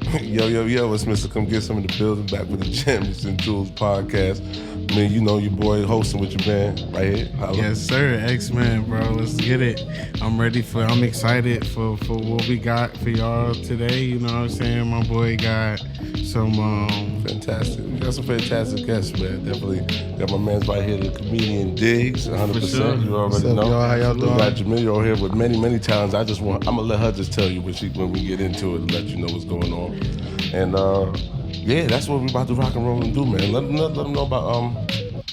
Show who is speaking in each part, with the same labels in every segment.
Speaker 1: Yo, it's Mr. Come Get Some in the building, back with the Gems and Jewels podcast. Man, you know your boy hosting with your man right here. Holla.
Speaker 2: Yes, sir. X-Man, bro. Let's get it. I'm excited for what we got for y'all today. You know what I'm saying? My boy got some...
Speaker 1: Fantastic. We got some fantastic guests, man. Definitely got my man's right here, the comedian Diggs, 100%.
Speaker 2: Sure.
Speaker 1: You already
Speaker 3: What's up,
Speaker 1: know.
Speaker 3: y'all? How y'all doing?
Speaker 1: We got Jameliah here with many talents. I'm gonna let her just tell you when we get into it and let you know what's going on. And yeah, that's what we about to rock and roll and do, man. Let them know about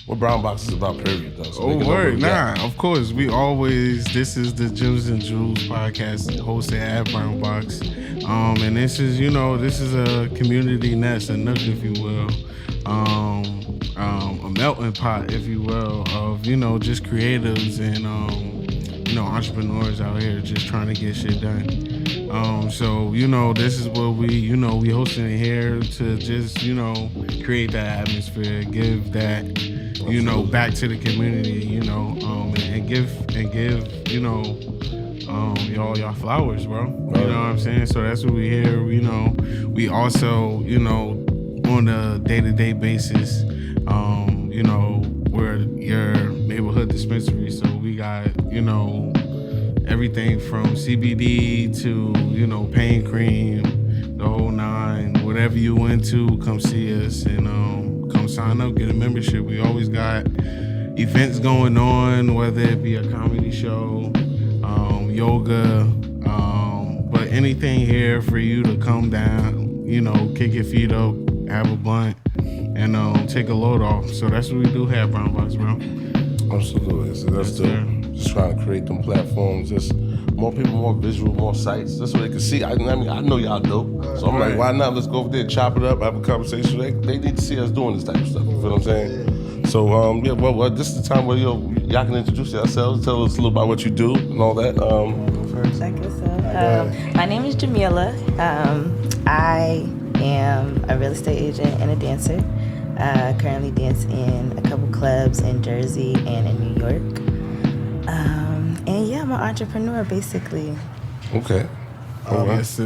Speaker 1: what Brown Box is about, period, though. So
Speaker 2: word. Of course. This is the Gems and Jewels podcast hosted at Brown Box. And this is a community nest, a nook, if you will. A melting pot, if you will, of, just creatives and, entrepreneurs out here just trying to get shit done. So, this is what we hosting it here to just, create that atmosphere, give that, back to the community, and give, y'all flowers, bro. You know what I'm saying? So that's what we here. We also, on a day-to-day basis, we're your neighborhood dispensary. So we got, everything from CBD to, pain cream, the whole nine. Whatever you into, come see us and come sign up, get a membership. We always got events going on, whether it be a comedy show, yoga, but anything here for you to come down, kick your feet up, have a blunt, and take a load off. So that's what we do here at Brown Box, bro.
Speaker 1: Absolutely. So that's just trying to create them platforms, just more people, more visual, more sights, just so they can see. I know y'all do. So I'm like, why not? Let's go over there, chop it up, have a conversation. They need to see us doing this type of stuff. You feel what I'm saying? So well, this is the time where y'all can introduce yourselves, tell us a little about what you do and all that.
Speaker 4: I guess so. My name is Jameliah. I am a real estate agent and a dancer. Currently dance in a couple clubs in Jersey and in New York. And yeah, I'm an entrepreneur basically.
Speaker 1: Okay.
Speaker 2: Yes,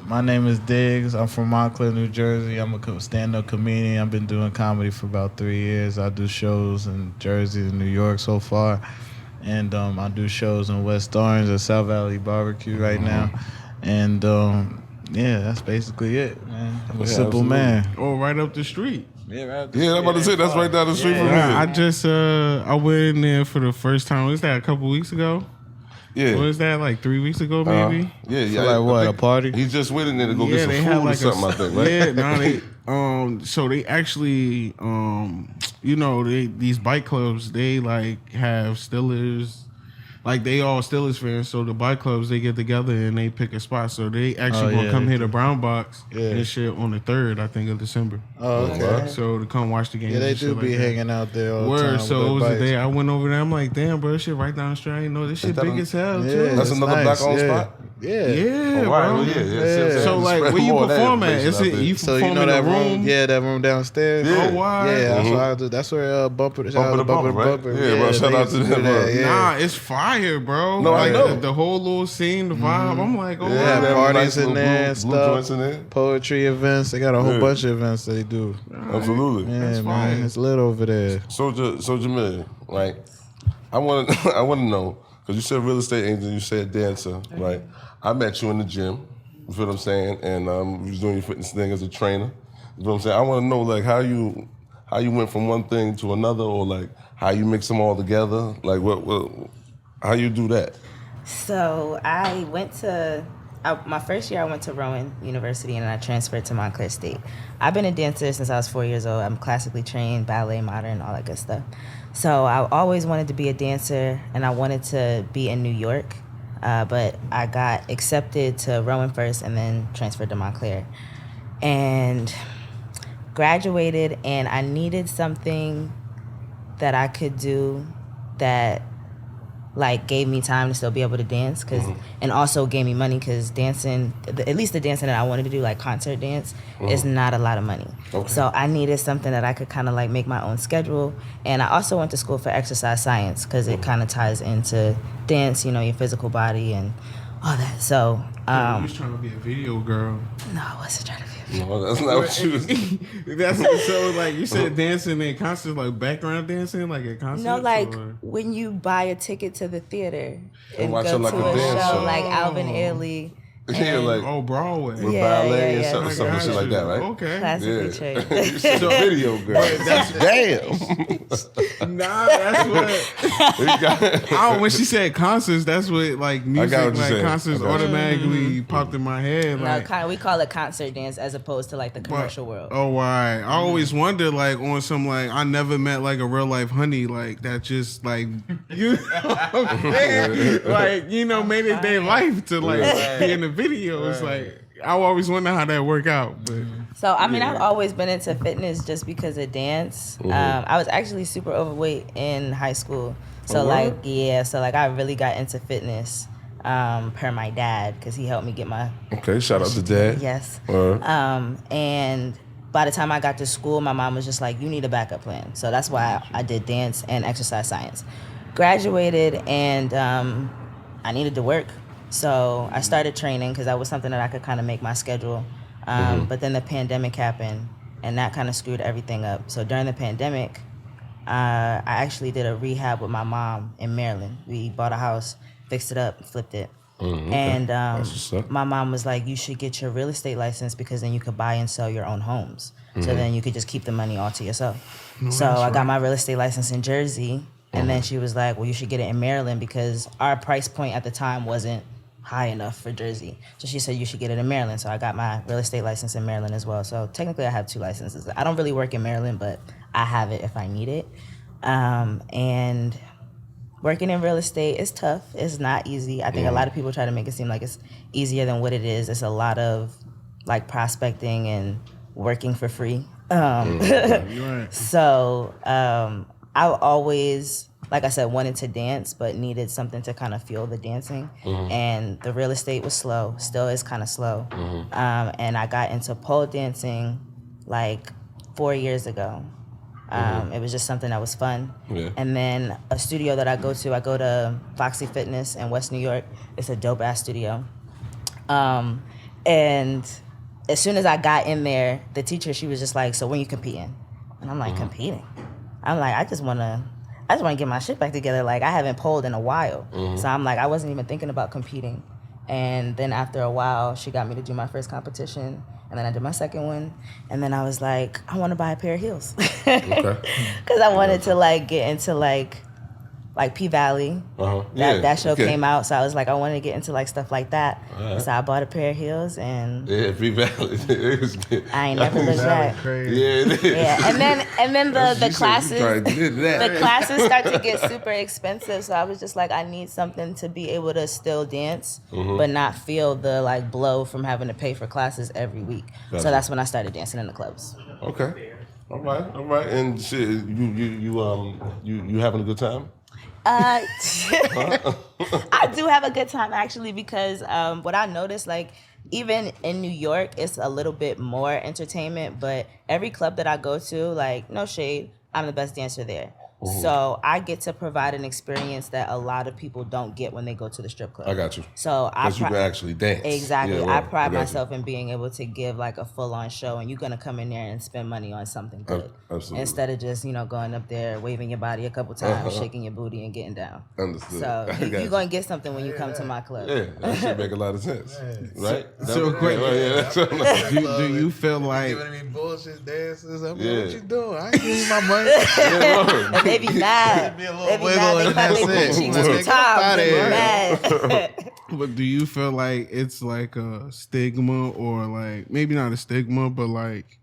Speaker 3: My name is Diggs. I'm from Montclair, New Jersey. I'm a stand-up comedian. I've been doing comedy for about 3 years. I do shows in Jersey and New York so far. And I do shows in West Orange at South Valley Barbecue right now. And yeah, that's basically it, man. I'm a simple man.
Speaker 2: Oh, right up the street.
Speaker 3: Yeah, right.
Speaker 1: I'm about to say that's right down the street from here.
Speaker 2: I just I went in there for the first time. Was that a couple weeks ago?
Speaker 1: Yeah.
Speaker 2: What was that, like 3 weeks ago, maybe?
Speaker 1: Yeah.
Speaker 3: Like what, a party?
Speaker 1: He just went in there to go get some
Speaker 2: they
Speaker 1: food
Speaker 2: had
Speaker 1: or something, I think, right?
Speaker 2: Yeah, no, so they actually, these bike clubs, they like have Steelers. Like, they all Steelers fans, so the bike clubs, they get together and they pick a spot. So they actually gonna come here to Brown Box and shit on the 3rd, I think, of December.
Speaker 3: Oh, okay.
Speaker 2: So to come watch the game.
Speaker 3: Yeah, they do be hanging out there all the time.
Speaker 2: So it was the day I went over there. I'm like, damn, bro, this shit right down the street. I didn't know this shit big as hell, too.
Speaker 3: Yeah,
Speaker 1: That's another
Speaker 3: nice.
Speaker 1: black-owned spot?
Speaker 3: Yeah.
Speaker 2: Yeah,
Speaker 1: Oh, right.
Speaker 2: bro.
Speaker 1: Well, yeah.
Speaker 2: So, like, where you perform at? Is it you
Speaker 3: So
Speaker 2: perform
Speaker 3: you know
Speaker 2: in
Speaker 3: that
Speaker 2: the room?
Speaker 3: room? Yeah, that room downstairs.
Speaker 1: Yeah.
Speaker 2: Oh, why?
Speaker 3: Yeah, that's what I do. That's where Bumper,
Speaker 1: Bumper the Bumper, right? Yeah, bro, shout out to them, bro.
Speaker 2: Nah, it's fire, bro.
Speaker 1: No, I know.
Speaker 2: The whole little scene, the vibe. I'm like, oh,
Speaker 3: They have
Speaker 1: Yeah,
Speaker 3: parties
Speaker 1: nice
Speaker 3: in there and
Speaker 1: blue joints
Speaker 3: stuff.
Speaker 1: in there.
Speaker 3: Poetry events. They got a whole bunch of events they do.
Speaker 1: Absolutely.
Speaker 3: Yeah,
Speaker 2: That's
Speaker 3: man,
Speaker 2: fine.
Speaker 3: it's lit over there.
Speaker 1: So Jamil, right? I want to know, because you said real estate agent, you said dancer, right? I met you in the gym. You feel what I'm saying? And you was doing your fitness thing as a trainer. You know what I'm saying? I want to know, like, how you went from one thing to another, or like how you mix them all together. Like, how you do that?
Speaker 4: So I went to my first year. I went to Rowan University and I transferred to Montclair State. I've been a dancer since I was 4 years old. I'm classically trained, ballet, modern, all that good stuff. So I always wanted to be a dancer, and I wanted to be in New York. But I got accepted to Rowan first and then transferred to Montclair. And graduated, and I needed something that I could do that like gave me time to still be able to dance, and also gave me money, because dancing, at least the dancing that I wanted to do, like concert dance, is not a lot of money.
Speaker 1: Okay.
Speaker 4: So I needed something that I could kind of like make my own schedule. And I also went to school for exercise science, because it kind of ties into dance, you know, your physical body and all that. So,
Speaker 2: You was trying to be a video girl.
Speaker 4: no, I wasn't trying to be.
Speaker 1: No, that's not what you was.
Speaker 2: That's so like you said dancing in concerts, like background dancing, like at concerts.
Speaker 4: No, like
Speaker 2: or?
Speaker 4: when you buy a ticket to the theater and
Speaker 1: watch
Speaker 4: go
Speaker 1: it like
Speaker 4: to
Speaker 1: a
Speaker 4: a
Speaker 1: dance
Speaker 4: show
Speaker 1: show.
Speaker 4: like Alvin Ailey.
Speaker 1: Yeah, like
Speaker 2: Oh, Broadway.
Speaker 1: with
Speaker 4: Yeah,
Speaker 1: ballet
Speaker 4: yeah,
Speaker 1: and
Speaker 4: yeah.
Speaker 1: stuff shit like that, right?
Speaker 2: Okay.
Speaker 4: Classic
Speaker 1: Yeah.
Speaker 4: Detroit.
Speaker 1: You said video girl.
Speaker 2: That's
Speaker 1: Damn.
Speaker 2: nah. That's what. Oh, when she said concerts, that's what like music,
Speaker 1: what you're
Speaker 2: like
Speaker 1: saying.
Speaker 2: concerts
Speaker 1: I got you.
Speaker 2: automatically popped in my head.
Speaker 4: No,
Speaker 2: Like,
Speaker 4: we call it concert dance as opposed to like the commercial world.
Speaker 2: oh, why? I always wonder, like, on some like I never met like a real life honey like that. Just like you, know what I'm saying? Like made it their life to like be in the videos. Like I always wonder how that work out. But
Speaker 4: So I mean, I've always been into fitness just because of dance. I was actually super overweight in high school. So so I really got into fitness per my dad because he helped me get my
Speaker 1: Okay, shout out to Dad.
Speaker 4: yes.
Speaker 1: Word.
Speaker 4: And by the time I got to school, my mom was just like, you need a backup plan. So that's why I did dance and exercise science. Graduated and I needed to work. So I started training because that was something that I could kind of make my schedule. But then the pandemic happened and that kind of screwed everything up. So during the pandemic, I actually did a rehab with my mom in Maryland. We bought a house, fixed it up, flipped it. And
Speaker 1: what's up.
Speaker 4: my mom was like, you should get your real estate license because then you could buy and sell your own homes. So then you could just keep the money all to yourself. So I got my real estate license in Jersey. And then she was like, well, you should get it in Maryland because our price point at the time wasn't high enough for Jersey. So she said, you should get it in Maryland. So I got my real estate license in Maryland as well. So technically I have 2 licenses. I don't really work in Maryland, but I have it if I need it. And working in real estate is tough. It's not easy. I think a lot of people try to make it seem like it's easier than what it is. It's a lot of like prospecting and working for free. So I always, like I said, wanted to dance, but needed something to kind of fuel the dancing. And the real estate was slow, still is kind of slow. And I got into pole dancing like 4 years ago. It was just something that was fun.
Speaker 1: Yeah.
Speaker 4: And then a studio that I go to Foxy Fitness in West New York. It's a dope ass studio. And as soon as I got in there, the teacher, she was just like, so when you competing? And I'm like, competing? I'm like, I just want to get my shit back together. Like, I haven't poled in a while. So I'm like, I wasn't even thinking about competing. And then after a while, she got me to do my first competition. And then I did my second one. And then I was like, I want to buy a pair of heels.
Speaker 1: Okay.
Speaker 4: Because I wanted to, like, get into, like P-Valley. That show came out. So I was like, I wanted to get into, like, stuff like that. So I bought a pair of heels. And
Speaker 1: Yeah, P-Valley.
Speaker 4: I ain't never looked back.
Speaker 3: Crazy.
Speaker 1: Yeah, it is.
Speaker 4: Yeah, and then the
Speaker 1: You
Speaker 4: classes
Speaker 1: tried to do that.
Speaker 4: the classes start to get super expensive. So I was just like, I need something to be able to still dance, but not feel the like blow from having to pay for classes every week.
Speaker 1: Gotcha.
Speaker 4: So that's when I started dancing in the clubs.
Speaker 1: Okay. All right. And shit, you having a good time?
Speaker 4: I do have a good time actually because what I noticed, like even in New York, it's a little bit more entertainment, but every club that I go to, like no shade, I'm the best dancer there. So I get to provide an experience that a lot of people don't get when they go to the strip club.
Speaker 1: I got you.
Speaker 4: So
Speaker 1: Because you can actually dance.
Speaker 4: Exactly.
Speaker 1: Yeah,
Speaker 4: I
Speaker 1: right.
Speaker 4: pride
Speaker 1: got you.
Speaker 4: myself in being able to give like a full-on show, and you're gonna come in there and spend money on something good
Speaker 1: Absolutely.
Speaker 4: instead of just going up there waving your body a couple times, shaking your booty, and getting down.
Speaker 1: Understood.
Speaker 4: So
Speaker 1: I got
Speaker 4: you're
Speaker 1: you.
Speaker 4: gonna get something when you come to my club.
Speaker 1: Yeah, that should make a lot of sense. Right?
Speaker 2: So quick.
Speaker 1: That's what I'm like.
Speaker 2: do you feel like
Speaker 3: Giving me bullshit dances. I'm
Speaker 1: Yeah.
Speaker 3: like, what you doing? I ain't giving you my money.
Speaker 1: Yeah, Lord.
Speaker 4: And they be mad.
Speaker 3: Be a little
Speaker 4: They be
Speaker 3: wiggle
Speaker 4: mad. They
Speaker 3: and
Speaker 4: clap
Speaker 3: that's
Speaker 4: their
Speaker 3: it.
Speaker 4: cheeks
Speaker 3: Get
Speaker 4: 2
Speaker 3: outta
Speaker 4: times. They
Speaker 3: here.
Speaker 4: be mad.
Speaker 2: But do you feel like it's like a stigma or like maybe not a stigma, but like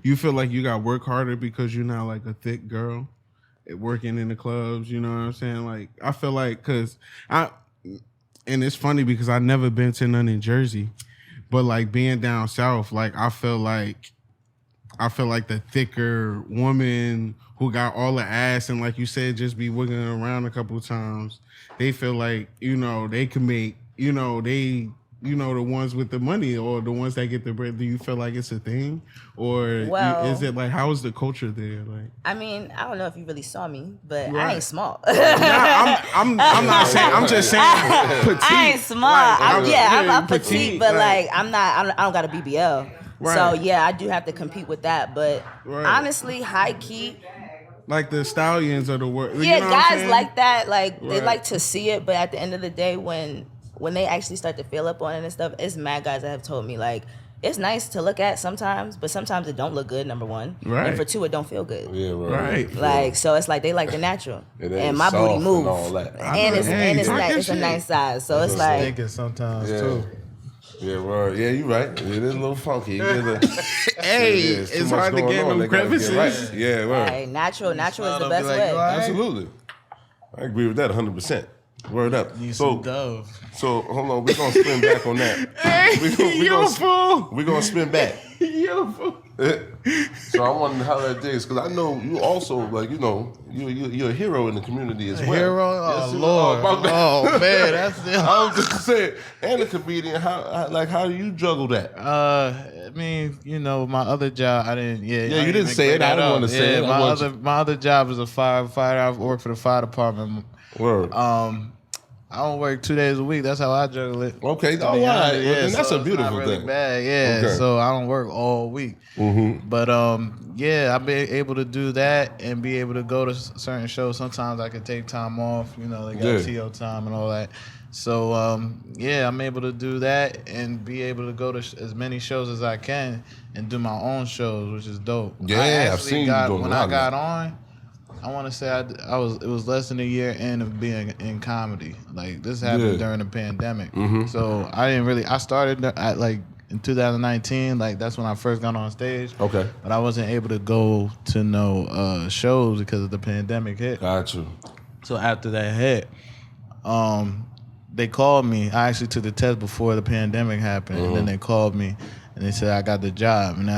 Speaker 2: you feel like you got to work harder because you're not like a thick girl working in the clubs, you know what I'm saying? Like I feel like and it's funny because I never been to none in Jersey, but like being down south, like I feel like the thicker woman who got all the ass and like you said, just be wiggling around a couple times, they feel like, they can make, they you know, the ones with the money or the ones that get the bread? Do you feel like it's a thing, or
Speaker 4: Well,
Speaker 2: is it like, how is the culture there? Like,
Speaker 4: I mean, I don't know if you really saw me, but I
Speaker 2: Right.
Speaker 4: ain't small.
Speaker 2: I'm not saying. I'm just saying. Petite.
Speaker 4: I ain't small. I'm petite, but like I'm not. I don't got a BBL.
Speaker 2: Right.
Speaker 4: So yeah, I do have to compete with that. But
Speaker 2: Right.
Speaker 4: honestly, high key,
Speaker 2: Like the stallions of the world.
Speaker 4: yeah,
Speaker 2: you know what I'm
Speaker 4: guys
Speaker 2: saying?
Speaker 4: like that. Like they
Speaker 2: Right.
Speaker 4: like to see it, but at the end of the day, when they actually start to feel up on it and stuff, it's mad guys that have told me like it's nice to look at sometimes, but sometimes it don't look good. Number one,
Speaker 2: Right.
Speaker 4: and for two, it don't feel good.
Speaker 1: Yeah,
Speaker 2: Right.
Speaker 4: Like so, it's like they like the natural,
Speaker 1: It ain't
Speaker 4: and my
Speaker 1: soft
Speaker 4: booty
Speaker 1: and
Speaker 4: move,
Speaker 1: all that.
Speaker 4: and it's
Speaker 2: Hey,
Speaker 4: and it's
Speaker 2: talk
Speaker 4: nice.
Speaker 2: that
Speaker 4: It's a
Speaker 2: shit.
Speaker 4: nice size, so it's
Speaker 3: I
Speaker 4: like
Speaker 3: think it sometimes
Speaker 1: Yeah.
Speaker 3: too.
Speaker 1: Yeah, right. Yeah, you're right. It is a little funky. You get
Speaker 2: Hey,
Speaker 1: it's too
Speaker 2: it's
Speaker 1: much
Speaker 2: hard to
Speaker 1: going
Speaker 2: get
Speaker 1: on.
Speaker 2: them
Speaker 1: They gotta get
Speaker 2: crevices.
Speaker 1: right. Yeah, right.
Speaker 4: hey, natural is the
Speaker 3: Smile,
Speaker 4: best
Speaker 3: be like,
Speaker 4: way.
Speaker 3: "You all right?"
Speaker 1: Absolutely. I agree with that 100%. Word up.
Speaker 3: Need
Speaker 1: So,
Speaker 3: some Dove.
Speaker 1: so hold on. We're going to spin back on that.
Speaker 2: You fool.
Speaker 1: We're going to spin back.
Speaker 2: You fool.
Speaker 1: So I wanted how that Diggs, because I know you also, like, you know, you're a hero in the community as well.
Speaker 3: Hero? Oh,
Speaker 1: Yes, you
Speaker 3: Lord.
Speaker 1: know,
Speaker 3: Oh, man. That's it.
Speaker 1: I was just saying, and a comedian, how do you juggle that?
Speaker 3: I mean, you know, my other job, I didn't. Yeah,
Speaker 1: Yeah, you didn't say it. I didn't want to say it.
Speaker 3: My other job is a firefighter. I work for the fire department.
Speaker 1: Word.
Speaker 3: I don't work 2 days a week. That's how I juggle it.
Speaker 1: Okay,
Speaker 3: To
Speaker 1: all
Speaker 3: be
Speaker 1: right.
Speaker 3: honest,
Speaker 1: Well, then that's
Speaker 3: so
Speaker 1: a
Speaker 3: it's
Speaker 1: beautiful
Speaker 3: not really
Speaker 1: thing.
Speaker 3: bad. Yeah,
Speaker 1: Okay.
Speaker 3: so I don't work all week.
Speaker 1: Mm-hmm.
Speaker 3: But yeah, I've been able to do that and be able to go to certain shows. Sometimes I can take time off. You know, they got
Speaker 1: Yeah.
Speaker 3: TO time and all that. So yeah, I'm able to do that and be able to go to as many shows as I can and do my own shows, which is dope.
Speaker 1: Yeah,
Speaker 3: I
Speaker 1: I've
Speaker 3: actually
Speaker 1: seen you
Speaker 3: got,
Speaker 1: doing a
Speaker 3: when
Speaker 1: lot
Speaker 3: I
Speaker 1: of
Speaker 3: got
Speaker 1: that.
Speaker 3: on. I want to say it was less than a year in of being in comedy. Like this happened
Speaker 1: Yeah.
Speaker 3: during the pandemic,
Speaker 1: Mhm.
Speaker 3: so I started at like in 2019. Like that's when I first got on stage.
Speaker 1: Okay.
Speaker 3: But I wasn't able to go to no shows because of the pandemic hit.
Speaker 1: Got you.
Speaker 3: So after that hit, they called me. I actually took the test before the pandemic happened, and then they called me and they said I got the job. And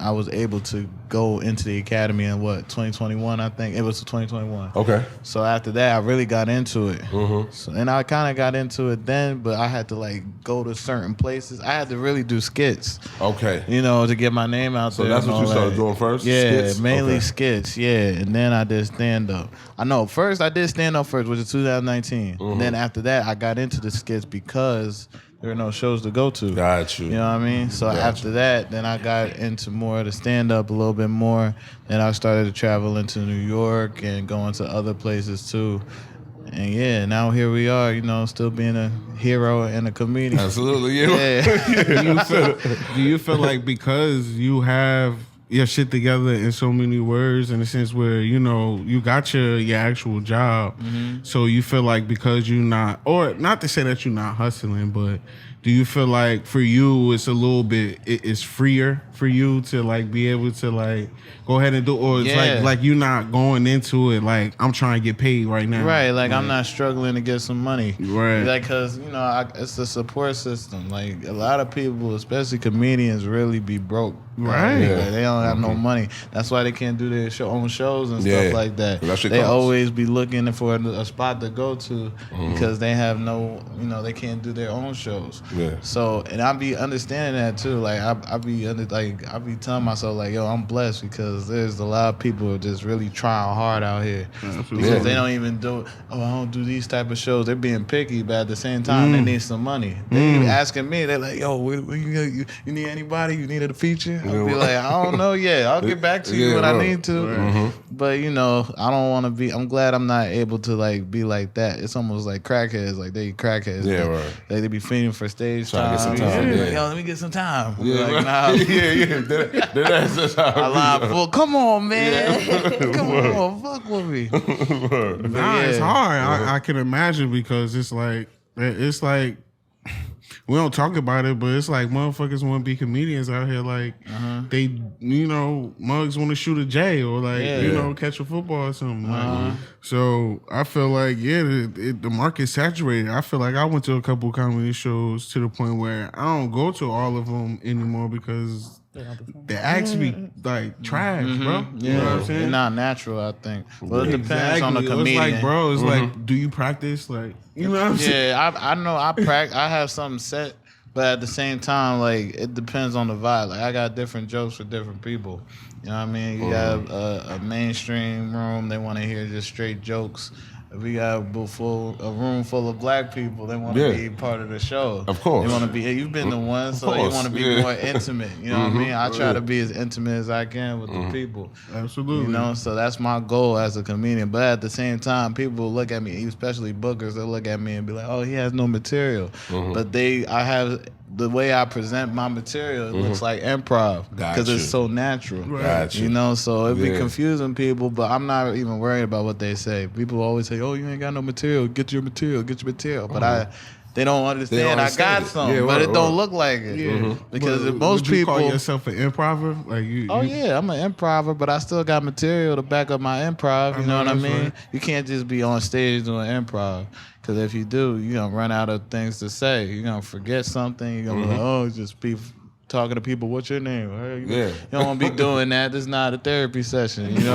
Speaker 3: I was able to go into the academy in 2021, I think. It was 2021.
Speaker 1: Okay.
Speaker 3: So after that, I really got into it.
Speaker 1: Mm-hmm.
Speaker 3: So, and I kind of got into it then, but I had to like go to certain places. I had to really do skits,
Speaker 1: Okay.
Speaker 3: you know, to get my name out
Speaker 1: So
Speaker 3: there.
Speaker 1: that's
Speaker 3: and
Speaker 1: what you
Speaker 3: all
Speaker 1: started
Speaker 3: that.
Speaker 1: doing first?
Speaker 3: Yeah,
Speaker 1: Skits?
Speaker 3: mainly
Speaker 1: Okay.
Speaker 3: skits. Yeah, and then I did stand up. I know first I did stand up first, which is 2019.
Speaker 1: Mm-hmm.
Speaker 3: And then after that, I got into the skits because there were no shows to go to.
Speaker 1: Got you.
Speaker 3: You know what I mean? So
Speaker 1: Gotcha.
Speaker 3: after that, then I got into more of the stand up a little bit more. Then I started to travel into New York and going to other places too. And yeah, now here we are, you know, still being a hero and a comedian.
Speaker 1: Absolutely. Yeah.
Speaker 3: Yeah.
Speaker 2: Do you feel like because you have your shit together in so many words, in a sense where, you know, you got your actual job, so you feel like because you not, or not to say that you're not hustling, but do you feel like for you it's a little bit, it's freer for you to like be able to like go ahead and do, or it's
Speaker 3: Yeah.
Speaker 2: like you're not going into it like I'm trying to get paid right now,
Speaker 3: Right, like I'm not struggling to get some money.
Speaker 2: Right.
Speaker 3: Like, cause you know, it's a support system. Like a lot of people, especially comedians, really be broke.
Speaker 2: Right.
Speaker 3: Like,
Speaker 1: Yeah.
Speaker 3: they don't have no money. That's why they can't do their own shows and
Speaker 1: Yeah.
Speaker 3: stuff like that.
Speaker 1: That shit
Speaker 3: They
Speaker 1: costs.
Speaker 3: always be looking for a spot to go to because they have no, you know, they can't do their own shows.
Speaker 1: Yeah.
Speaker 3: So, and I be understanding that too. Like I be telling myself like, yo, I'm blessed because there's a lot of people who are just really trying hard out here because they don't even do. Oh, I don't do these type of shows. They're being picky, but at the same time, they need some money. They asking me. They're like, yo, you need anybody? You needed a feature? I'll be like, I don't know yet. I'll get back to you
Speaker 1: Yeah,
Speaker 3: when
Speaker 1: right.
Speaker 3: I need to. But you know, I don't want to be. I'm glad I'm not able to like be like that. It's almost like crackheads. Like they crackheads.
Speaker 1: Yeah,
Speaker 3: They-
Speaker 1: right.
Speaker 3: They be feeding for stage
Speaker 1: Trying to get some
Speaker 3: time.
Speaker 1: time,
Speaker 3: Like,
Speaker 1: yeah.
Speaker 3: yo, let me get some time.
Speaker 1: Yeah,
Speaker 3: Like,
Speaker 1: right.
Speaker 3: nah,
Speaker 1: That's how
Speaker 3: I lie full. Come on, man. Come on, fuck with me.
Speaker 2: Nah, it's hard. I can imagine because it's like we don't talk about it, but it's like motherfuckers want to be comedians out here. Like they, you know, mugs want to shoot a J or like you know catch a football or something. Like, so I feel like the market's saturated. I feel like I went to a couple comedy shows to the point where I don't go to all of them anymore because the acts be like trash, bro. You know what I'm saying?
Speaker 3: It's not natural, I think. Well, it depends on the
Speaker 2: It's
Speaker 3: comedian.
Speaker 2: like, bro, it's like, do you practice? Like, you know what I'm saying?
Speaker 3: Yeah, I know I have something set, but at the same time, like, it depends on the vibe. Like, I got different jokes for different people. You know what I mean? You have a mainstream room, they want to hear just straight jokes. If we got a room full of black people, they want to be part of the show.
Speaker 1: Of course.
Speaker 3: They want to be, you've been the one, so you want to be more intimate. You know what I mean? I try to be as intimate as I can with the people.
Speaker 2: Absolutely.
Speaker 3: You know, so that's my goal as a comedian. But at the same time, people look at me, especially bookers, they'll look at me and be like, oh, he has no material. But I have, the way I present my material, it looks like improv because it's so natural.
Speaker 1: Gotcha.
Speaker 3: You know, so it'd be confusing people, but I'm not even worried about what they say. People always say, oh, you ain't got no material. Get your material. But they don't understand. I got something, but it don't look like it. Because most
Speaker 2: would you
Speaker 3: people
Speaker 2: call yourself an improver? Like
Speaker 3: yeah, I'm an improver, but I still got material to back up my improv. You know what I mean? Right. You can't just be on stage doing improv. Because if you do, you're going to run out of things to say. You're going to forget something. You're going to be like, oh, just be talking to people, what's your name? You don't want to be doing that. This is not a therapy session, you know?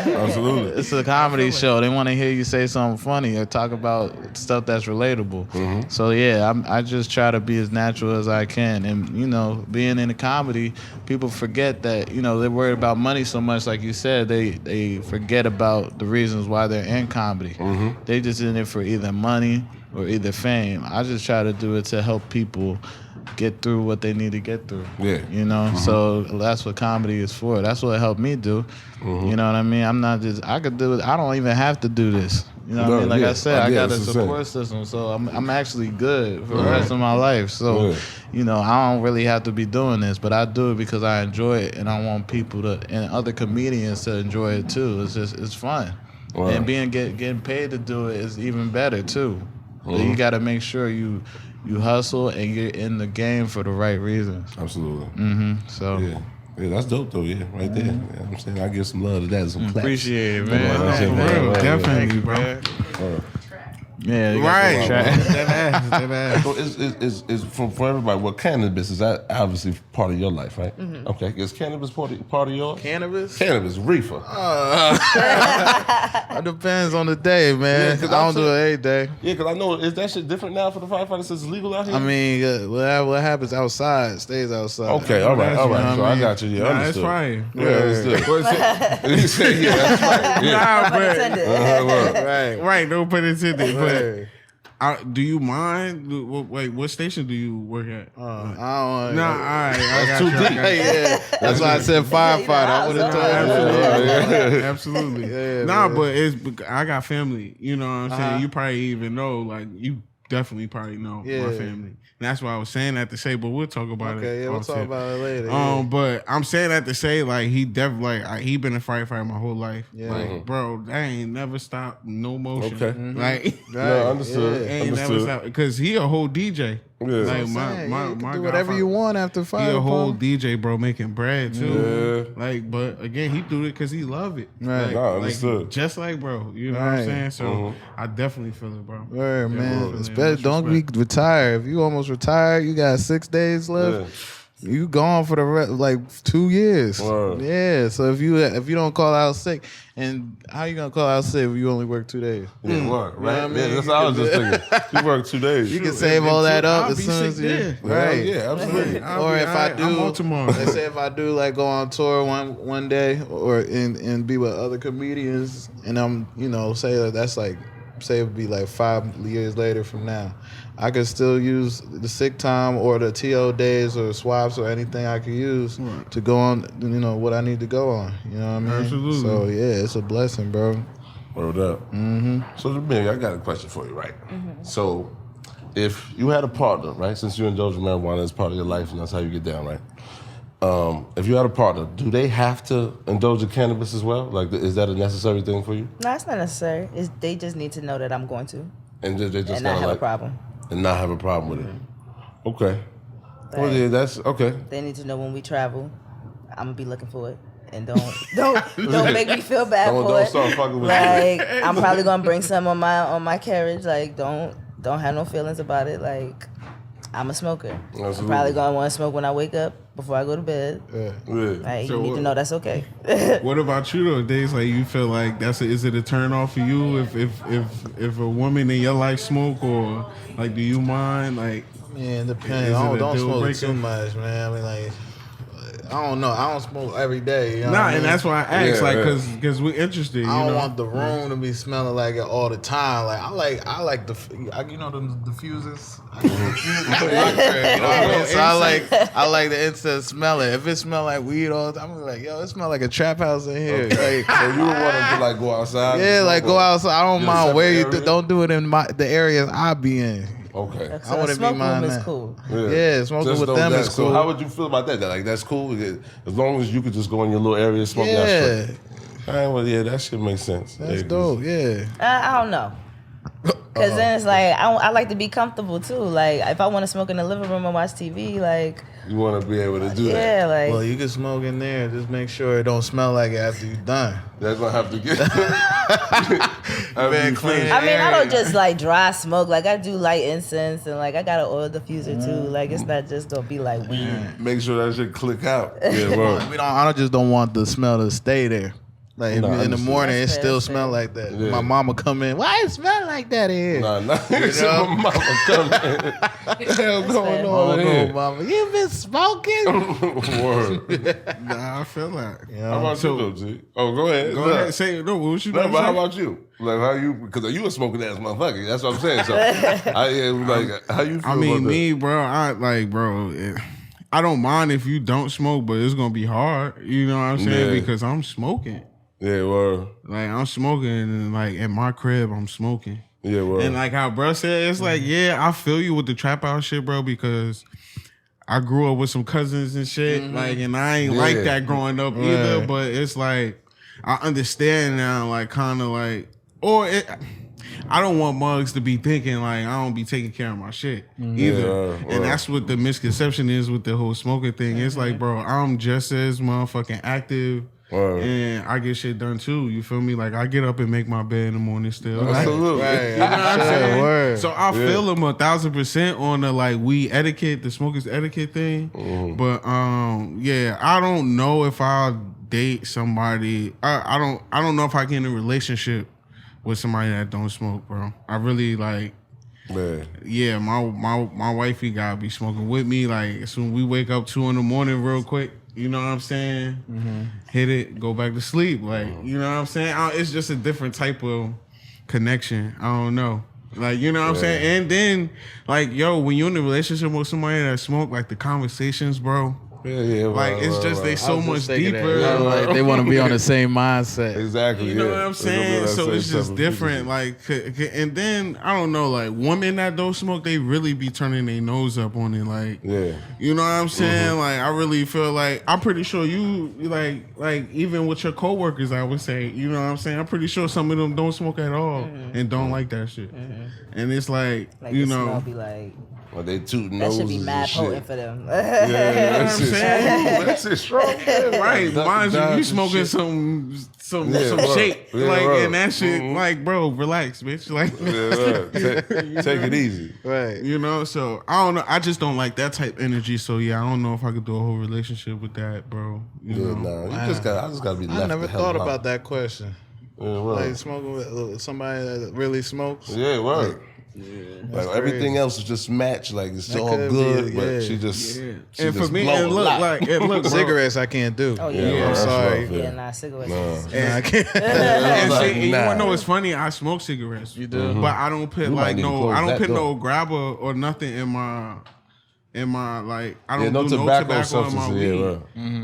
Speaker 1: Absolutely.
Speaker 3: It's a comedy show. They want to hear you say something funny or talk about stuff that's relatable. So, yeah, I just try to be as natural as I can. And, you know, being in a comedy, people forget that, you know, they're worried about money so much, like you said, they forget about the reasons why they're in comedy. They just in it for either money or either fame. I just try to do it to help people get through what they need to get through. Yeah. You know? So that's what comedy is for. That's what it helped me do. You know what I mean? I'm not just, I could do it. I don't even have to do this. You know what I mean? Like I said, I got a support system, so I'm actually good for the rest of my life. So, you know, I don't really have to be doing this, but I do it because I enjoy it, and I want people to, and other comedians to enjoy it too. It's fun. And getting paid to do it is even better too. So you got to make sure you hustle and you're in the game for the right reasons.
Speaker 1: Absolutely.
Speaker 3: So
Speaker 1: yeah, that's dope though. Yeah, right there. Yeah, I'm saying I give some love to that. Some claps.
Speaker 3: Appreciate it, man.
Speaker 2: Definitely, bro.
Speaker 3: Yeah,
Speaker 2: right. That ass.
Speaker 1: So is for everybody. Well, cannabis is that obviously part of your life, right? Okay, is cannabis part of yours? Cannabis, reefer.
Speaker 3: It depends on the day, man. I don't do it every day.
Speaker 1: Yeah, because I know, is that shit different now for the firefighters since it's legal out here?
Speaker 3: I mean, what happens outside stays outside.
Speaker 1: Okay, all right. So I got you. Yeah,
Speaker 2: understood. That's fine.
Speaker 1: Yeah, understood. He said, yeah, that's right. Yeah.
Speaker 2: Nah, but right. No pun intended. But do you mind? Wait, what station do you work at?
Speaker 3: I don't.
Speaker 2: Nah, all right.
Speaker 1: That's too deep.
Speaker 3: Yeah, that's why I said firefighter. I would have told you.
Speaker 2: Absolutely.
Speaker 3: Yeah,
Speaker 2: nah,
Speaker 3: man.
Speaker 2: but I got family. You know what I'm saying? You probably even know, like, you definitely probably know my family. And that's why I was saying that to say, but we'll talk about it.
Speaker 3: Okay, yeah, we'll talk about it later.
Speaker 2: But I'm saying that to say, like, he definitely, like, he been a firefighter my whole life.
Speaker 3: Yeah.
Speaker 2: Like, bro, that ain't never stopped, no motion.
Speaker 1: Okay.
Speaker 2: Like,
Speaker 1: No, understood.
Speaker 2: ain't never stopped. Because he a whole DJ.
Speaker 1: Yeah.
Speaker 2: Like,
Speaker 3: you can
Speaker 2: my
Speaker 3: do whatever you want after fire.
Speaker 2: He a whole DJ, bro, making bread too.
Speaker 1: Yeah.
Speaker 2: Like, but again, he do it because he love it.
Speaker 3: Right.
Speaker 2: Like,
Speaker 1: No, understood.
Speaker 2: Like, just like, bro, you know what I'm saying? So I definitely feel it, bro.
Speaker 3: Word, man.
Speaker 2: Definitely.
Speaker 3: Don't be retired. If you almost retired, you got 6 days left.
Speaker 1: Yeah.
Speaker 3: You gone for the like 2 years.
Speaker 1: Word.
Speaker 3: Yeah. So if you don't call out sick, and how you gonna call out sick if you only work 2 days?
Speaker 1: Yeah, work, right?
Speaker 3: You know what I mean?
Speaker 1: Yeah, that's what I was just thinking. You work 2 days.
Speaker 3: You can save all that up
Speaker 2: I'll
Speaker 3: as
Speaker 2: be
Speaker 3: soon as
Speaker 2: sick
Speaker 3: you
Speaker 2: there.
Speaker 3: right.
Speaker 1: Yeah, absolutely.
Speaker 3: Or if I do,
Speaker 2: I'm on tomorrow.
Speaker 3: let's say if I do like go on tour one day, or and be with other comedians, and I'm say that's like say it would be like 5 years later from now, I could still use the sick time or the TO days or swaps or anything I could use to go on, what I need to go on. You know what I mean?
Speaker 2: Absolutely.
Speaker 3: So yeah, it's a blessing, bro.
Speaker 1: Word up. So, Jameliah, I got a question for you, right? So, if you had a partner, right, since you indulge in marijuana as part of your life and that's how you get down, right? If you had a partner, do they have to indulge in cannabis as well? Like, is that a necessary thing for you?
Speaker 4: No, it's not necessary. They just need to know that I'm going to.
Speaker 1: And they just
Speaker 4: and not have a problem.
Speaker 1: And not have a problem with it. Okay.
Speaker 4: Like,
Speaker 1: Well, yeah, that's okay.
Speaker 4: They need to know when we travel, I'm gonna be looking for it. And don't make me feel bad for
Speaker 1: Don't
Speaker 4: it.
Speaker 1: start fucking with
Speaker 4: Like, I'm probably gonna bring some on my carriage. Like, don't have no feelings about it. Like, I'm a smoker.
Speaker 1: Absolutely.
Speaker 4: I'm probably gonna want to smoke when I wake up before I go to bed.
Speaker 1: Yeah.
Speaker 4: Like,
Speaker 2: So
Speaker 4: you need to know that's okay.
Speaker 2: What about you though, Diggs? Like, you feel like is it a turn off for you if a woman in your life smoke, or like, do you mind? Like,
Speaker 3: Yeah, it depends.
Speaker 2: Is it a
Speaker 3: Don't
Speaker 2: deal
Speaker 3: smoke
Speaker 2: breaker?
Speaker 3: too much, man. I mean, like, I don't know. I don't smoke every day. You know what I mean?
Speaker 2: and that's why I asked,
Speaker 1: Yeah,
Speaker 2: like,
Speaker 1: yeah.
Speaker 2: because we're interested.
Speaker 3: I don't
Speaker 2: you know?
Speaker 3: want the room to be smelling like it all the time. Like I like the you know the diffusers. I get diffusers in my crib, you know what I mean? So I like the incense smelling. If it smell like weed all the time, I'm like, yo, it smell like a trap house in here.
Speaker 1: Okay.
Speaker 3: Like,
Speaker 1: So you would want them to like go outside?
Speaker 3: yeah,
Speaker 1: and
Speaker 3: like
Speaker 1: smoke,
Speaker 3: go
Speaker 1: or-
Speaker 3: outside. I don't
Speaker 1: Get a
Speaker 3: mind where you
Speaker 1: separate area?
Speaker 3: don't do it in the areas I be in.
Speaker 1: Okay.
Speaker 4: So
Speaker 3: wouldn't be
Speaker 4: smoke room
Speaker 3: mind
Speaker 4: is
Speaker 3: that.
Speaker 4: cool.
Speaker 3: Yeah, smoking
Speaker 1: Just
Speaker 3: with
Speaker 1: know
Speaker 3: them
Speaker 1: that.
Speaker 3: is cool.
Speaker 1: So how would you feel about that? Like, that's cool? As long as you could just go in your little area and smoke that
Speaker 3: Yeah,
Speaker 1: shit. All right, well, yeah, that shit makes sense.
Speaker 3: that's
Speaker 1: Yeah,
Speaker 3: dope. Yeah.
Speaker 4: I don't know. Because then it's like, I like to be comfortable too. Like, if I want to smoke in the living room and watch TV, like,
Speaker 1: You want to be able to do that.
Speaker 4: yeah, like.
Speaker 3: Well, you can smoke in there. Just make sure it don't smell like it after you done.
Speaker 1: That's going to have to get...
Speaker 3: better clean it.
Speaker 4: I mean, I don't
Speaker 3: area.
Speaker 4: just like dry smoke. Like, I do light incense and like I got an oil diffuser too. Like, it's not just gonna be like weed.
Speaker 1: Make sure that shit click out. Yeah, well.
Speaker 3: I just don't want the smell to stay there. Like
Speaker 1: Nah,
Speaker 3: in the
Speaker 1: understood.
Speaker 3: morning, it
Speaker 4: That's
Speaker 3: still
Speaker 4: fair,
Speaker 3: smell
Speaker 4: fair.
Speaker 3: like that.
Speaker 1: Yeah.
Speaker 3: My mama come in. Why it smell like that in here?
Speaker 1: Nah.
Speaker 3: You know?
Speaker 1: My mama coming. What the hell going
Speaker 4: fair.
Speaker 3: Oh
Speaker 1: on
Speaker 3: no,
Speaker 1: here?
Speaker 3: mama, you been smoking?
Speaker 1: Word.
Speaker 2: Nah, I feel that.
Speaker 1: How about you, though, G? Oh, go ahead.
Speaker 2: Go ahead, say no. What you
Speaker 1: No,
Speaker 2: gonna
Speaker 1: but how
Speaker 2: say?
Speaker 1: about you? Like, how you? Because you a smoking ass motherfucker. That's what I'm saying. So, how you feel
Speaker 2: I mean,
Speaker 1: about that?
Speaker 2: me, bro. I don't mind if you don't smoke, but it's gonna be hard. You know what I'm saying?
Speaker 1: Yeah.
Speaker 2: Because I'm smoking.
Speaker 1: Yeah, well,
Speaker 2: Like, I'm smoking, and like at my crib, I'm smoking.
Speaker 1: yeah, well.
Speaker 2: And like how bro said, it's like, yeah, I feel you with the trap house shit, bro, because I grew up with some cousins and shit. Like, and I ain't like
Speaker 1: Yeah.
Speaker 2: that growing up either. But it's like, I understand now, like, kind of like, I don't want mugs to be thinking like I don't be taking care of my shit either.
Speaker 1: Yeah,
Speaker 2: And that's what the misconception is with the whole smoking thing. It's like, bro, I'm just as motherfucking active. And I get shit done too. You feel me? Like, I get up and make my bed in the morning still. Like,
Speaker 1: Absolutely.
Speaker 3: Right.
Speaker 2: you know what I'm saying?
Speaker 3: Word.
Speaker 2: So I feel them 1,000% on the like weed etiquette, the smokers etiquette thing. But yeah, I don't know if I'll date somebody. I don't know if I get in a relationship with somebody that don't smoke, bro. I really like.
Speaker 1: Man.
Speaker 2: Yeah, my wifey gotta be smoking with me. Like, as soon we wake up 2 a.m, real quick. You know what I'm saying? Hit it, go back to sleep. Like, you know what I'm saying? It's just a different type of connection. I don't know. Like, you know what I'm saying? And then, like, yo, when you're in a relationship with somebody that smoke, like, the conversations, bro.
Speaker 1: Yeah,
Speaker 2: Like,
Speaker 1: right,
Speaker 2: it's
Speaker 1: right,
Speaker 2: just
Speaker 1: right.
Speaker 2: they so much deeper.
Speaker 3: Like, they want to be on the same mindset.
Speaker 1: Exactly.
Speaker 2: You know
Speaker 1: yeah.
Speaker 2: what I'm
Speaker 1: They're gonna be
Speaker 2: saying?
Speaker 1: that
Speaker 2: So
Speaker 1: same
Speaker 2: it's just
Speaker 1: type of
Speaker 2: different.
Speaker 1: frequency.
Speaker 2: Like, and then I don't know, like women that don't smoke, they really be turning their nose up on it. Like,
Speaker 1: Yeah.
Speaker 2: you know what I'm saying? Like, I really feel like I'm pretty sure you like even with your coworkers, I would say, you know what I'm saying? I'm pretty sure some of them don't smoke at all and don't like that shit. And it's like you
Speaker 4: the
Speaker 2: know.
Speaker 4: smell be like,
Speaker 1: Well, they tooting
Speaker 4: that
Speaker 1: noses
Speaker 4: should be
Speaker 1: and
Speaker 4: mad
Speaker 1: shit.
Speaker 4: potent for them.
Speaker 1: Yeah,
Speaker 2: You know
Speaker 1: that's
Speaker 2: what I'm
Speaker 1: it.
Speaker 2: saying?
Speaker 1: That's it. Strong. Yeah,
Speaker 2: Right, mind you, you
Speaker 1: Dodge
Speaker 2: smoking
Speaker 1: and shit.
Speaker 2: some
Speaker 1: Yeah, right.
Speaker 2: shake,
Speaker 1: Yeah,
Speaker 2: like,
Speaker 1: right.
Speaker 2: and that shit, like, bro, relax, bitch, like,
Speaker 1: Yeah, right. Take it easy.
Speaker 3: Right.
Speaker 2: you know. So I don't know. I just don't like that type of energy. So yeah, I don't know if I could do a whole relationship with that, bro. You
Speaker 1: Yeah,
Speaker 2: know?
Speaker 1: nah. I just gotta be left.
Speaker 3: I never
Speaker 1: the hell
Speaker 3: thought
Speaker 1: alone.
Speaker 3: about that question.
Speaker 1: Yeah,
Speaker 3: Like
Speaker 1: right.
Speaker 3: smoking with somebody that really smokes.
Speaker 1: Yeah, right. Like everything else is just matched. Like it's
Speaker 3: That
Speaker 1: all
Speaker 3: could be
Speaker 1: good,
Speaker 3: it,
Speaker 1: but
Speaker 3: yeah.
Speaker 1: she just
Speaker 2: Yeah.
Speaker 1: she
Speaker 2: And for
Speaker 1: just
Speaker 2: me,
Speaker 1: blow
Speaker 2: and
Speaker 1: a
Speaker 2: look,
Speaker 1: lot.
Speaker 2: like, and look, bro.
Speaker 3: Cigarettes I can't do.
Speaker 4: Oh yeah,
Speaker 1: Yeah,
Speaker 3: I'm
Speaker 1: that's
Speaker 3: sorry.
Speaker 1: rough,
Speaker 4: yeah, nah, cigarettes. is-
Speaker 3: Nah, I can't.
Speaker 2: And,
Speaker 1: Like,
Speaker 2: see, and you
Speaker 1: nah.
Speaker 2: wanna know what's funny? I smoke cigarettes.
Speaker 3: You do?
Speaker 2: But I don't put
Speaker 1: You might
Speaker 2: like
Speaker 1: need to
Speaker 2: no.
Speaker 1: close
Speaker 2: I don't
Speaker 1: that
Speaker 2: put no
Speaker 1: door.
Speaker 2: grabber or nothing in my like. I don't
Speaker 1: Yeah, no
Speaker 2: do
Speaker 1: tobacco
Speaker 2: no tobacco in my
Speaker 1: substances, yeah,
Speaker 2: weed.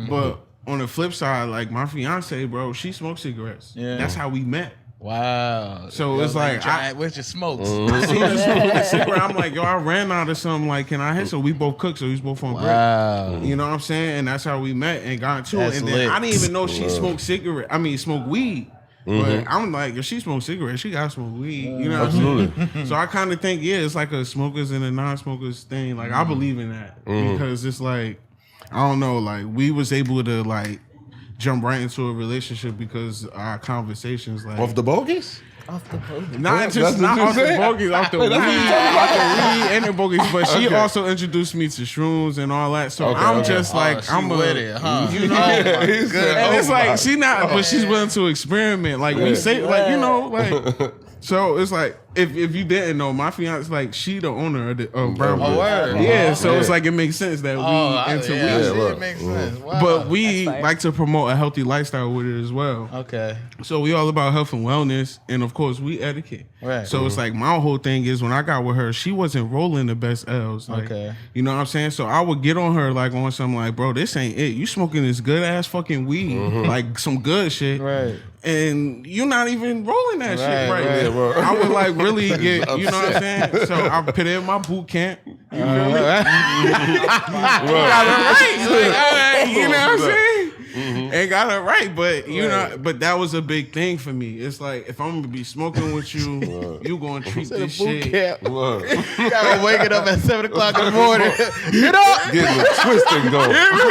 Speaker 1: right.
Speaker 2: But on the flip side, like my fiance, bro, she smokes cigarettes.
Speaker 3: Yeah.
Speaker 2: That's how we met.
Speaker 3: Wow.
Speaker 2: So it's like,
Speaker 3: where's your smokes?
Speaker 2: I seen her smoking a cigarette. I'm like, yo, I ran out of something. Like, can I hit? So we both cook. So we was both on break.
Speaker 3: Wow.
Speaker 2: You know what I'm saying? And that's how we met and got into
Speaker 3: That's
Speaker 2: it. And then
Speaker 3: lit.
Speaker 2: I didn't even know she smoked smoked weed. But I'm like, if she smokes cigarettes, she got to smoke weed. You know what I'm saying? So I kind of think, yeah, it's like a smokers and a non-smokers thing. Like, I believe in that. Because it's like, I don't know, like, we was able to, like, jump right into a relationship because our conversations, like...
Speaker 1: Off the bogeys?
Speaker 3: Off the boat.
Speaker 2: Not just not off the bogeys, off the weed, and the bogeys. But she also introduced me to shrooms and all that. So I'm just like, I'm
Speaker 3: with it, huh?
Speaker 2: You know,
Speaker 3: Oh,
Speaker 2: and it's like she not, but she's willing to experiment. Like we say, like you know, like. So it's like if you didn't know, my fiance like she the owner of Brown Boy. Yeah, so it's like it makes sense that we into weed.
Speaker 3: It makes sense. Wow.
Speaker 2: But we like to promote a healthy lifestyle with it as well.
Speaker 3: Okay.
Speaker 2: So we all about health and wellness, and of course we etiquette.
Speaker 3: Right.
Speaker 2: So it's like my whole thing is when I got with her, she wasn't rolling the best L's. Like, you know what I'm saying? So I would get on her like on something like, bro, this ain't it. You smoking this good ass fucking weed, like some good shit.
Speaker 3: Right.
Speaker 2: And you're not even rolling that shit right.
Speaker 1: Yeah,
Speaker 2: I would like really get, you know what I'm saying? So I put in my boot camp. You feel me? Got it right. Like, you know what I'm saying? And got it right, but you know, but that was a big thing for me. It's like if I'm gonna be smoking with you, you gonna treat this shit.
Speaker 3: You gotta wake it up at 7 o'clock in the morning. Get up,
Speaker 1: getting the twisting going.
Speaker 2: Here we go.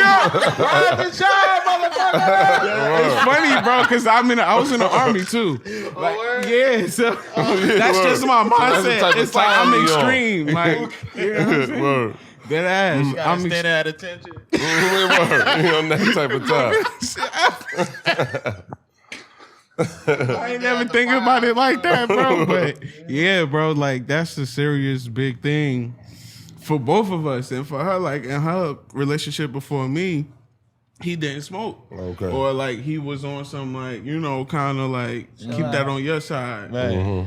Speaker 2: Ride the shine, motherfucker. It's funny, bro, because I was in the army too. Like, yeah, so that's just my mindset. It's like I'm extreme, like you know what I'm saying? That ass.
Speaker 3: You gotta stay there at attention.
Speaker 1: You on that type of time.
Speaker 2: I ain't never thinking about it like that, bro. But yeah, bro, like that's a serious big thing for both of us. And for her, like in her relationship before me, he didn't smoke. Okay. Or like he was on some like, you know, kind of like keep that on your side.
Speaker 3: Right.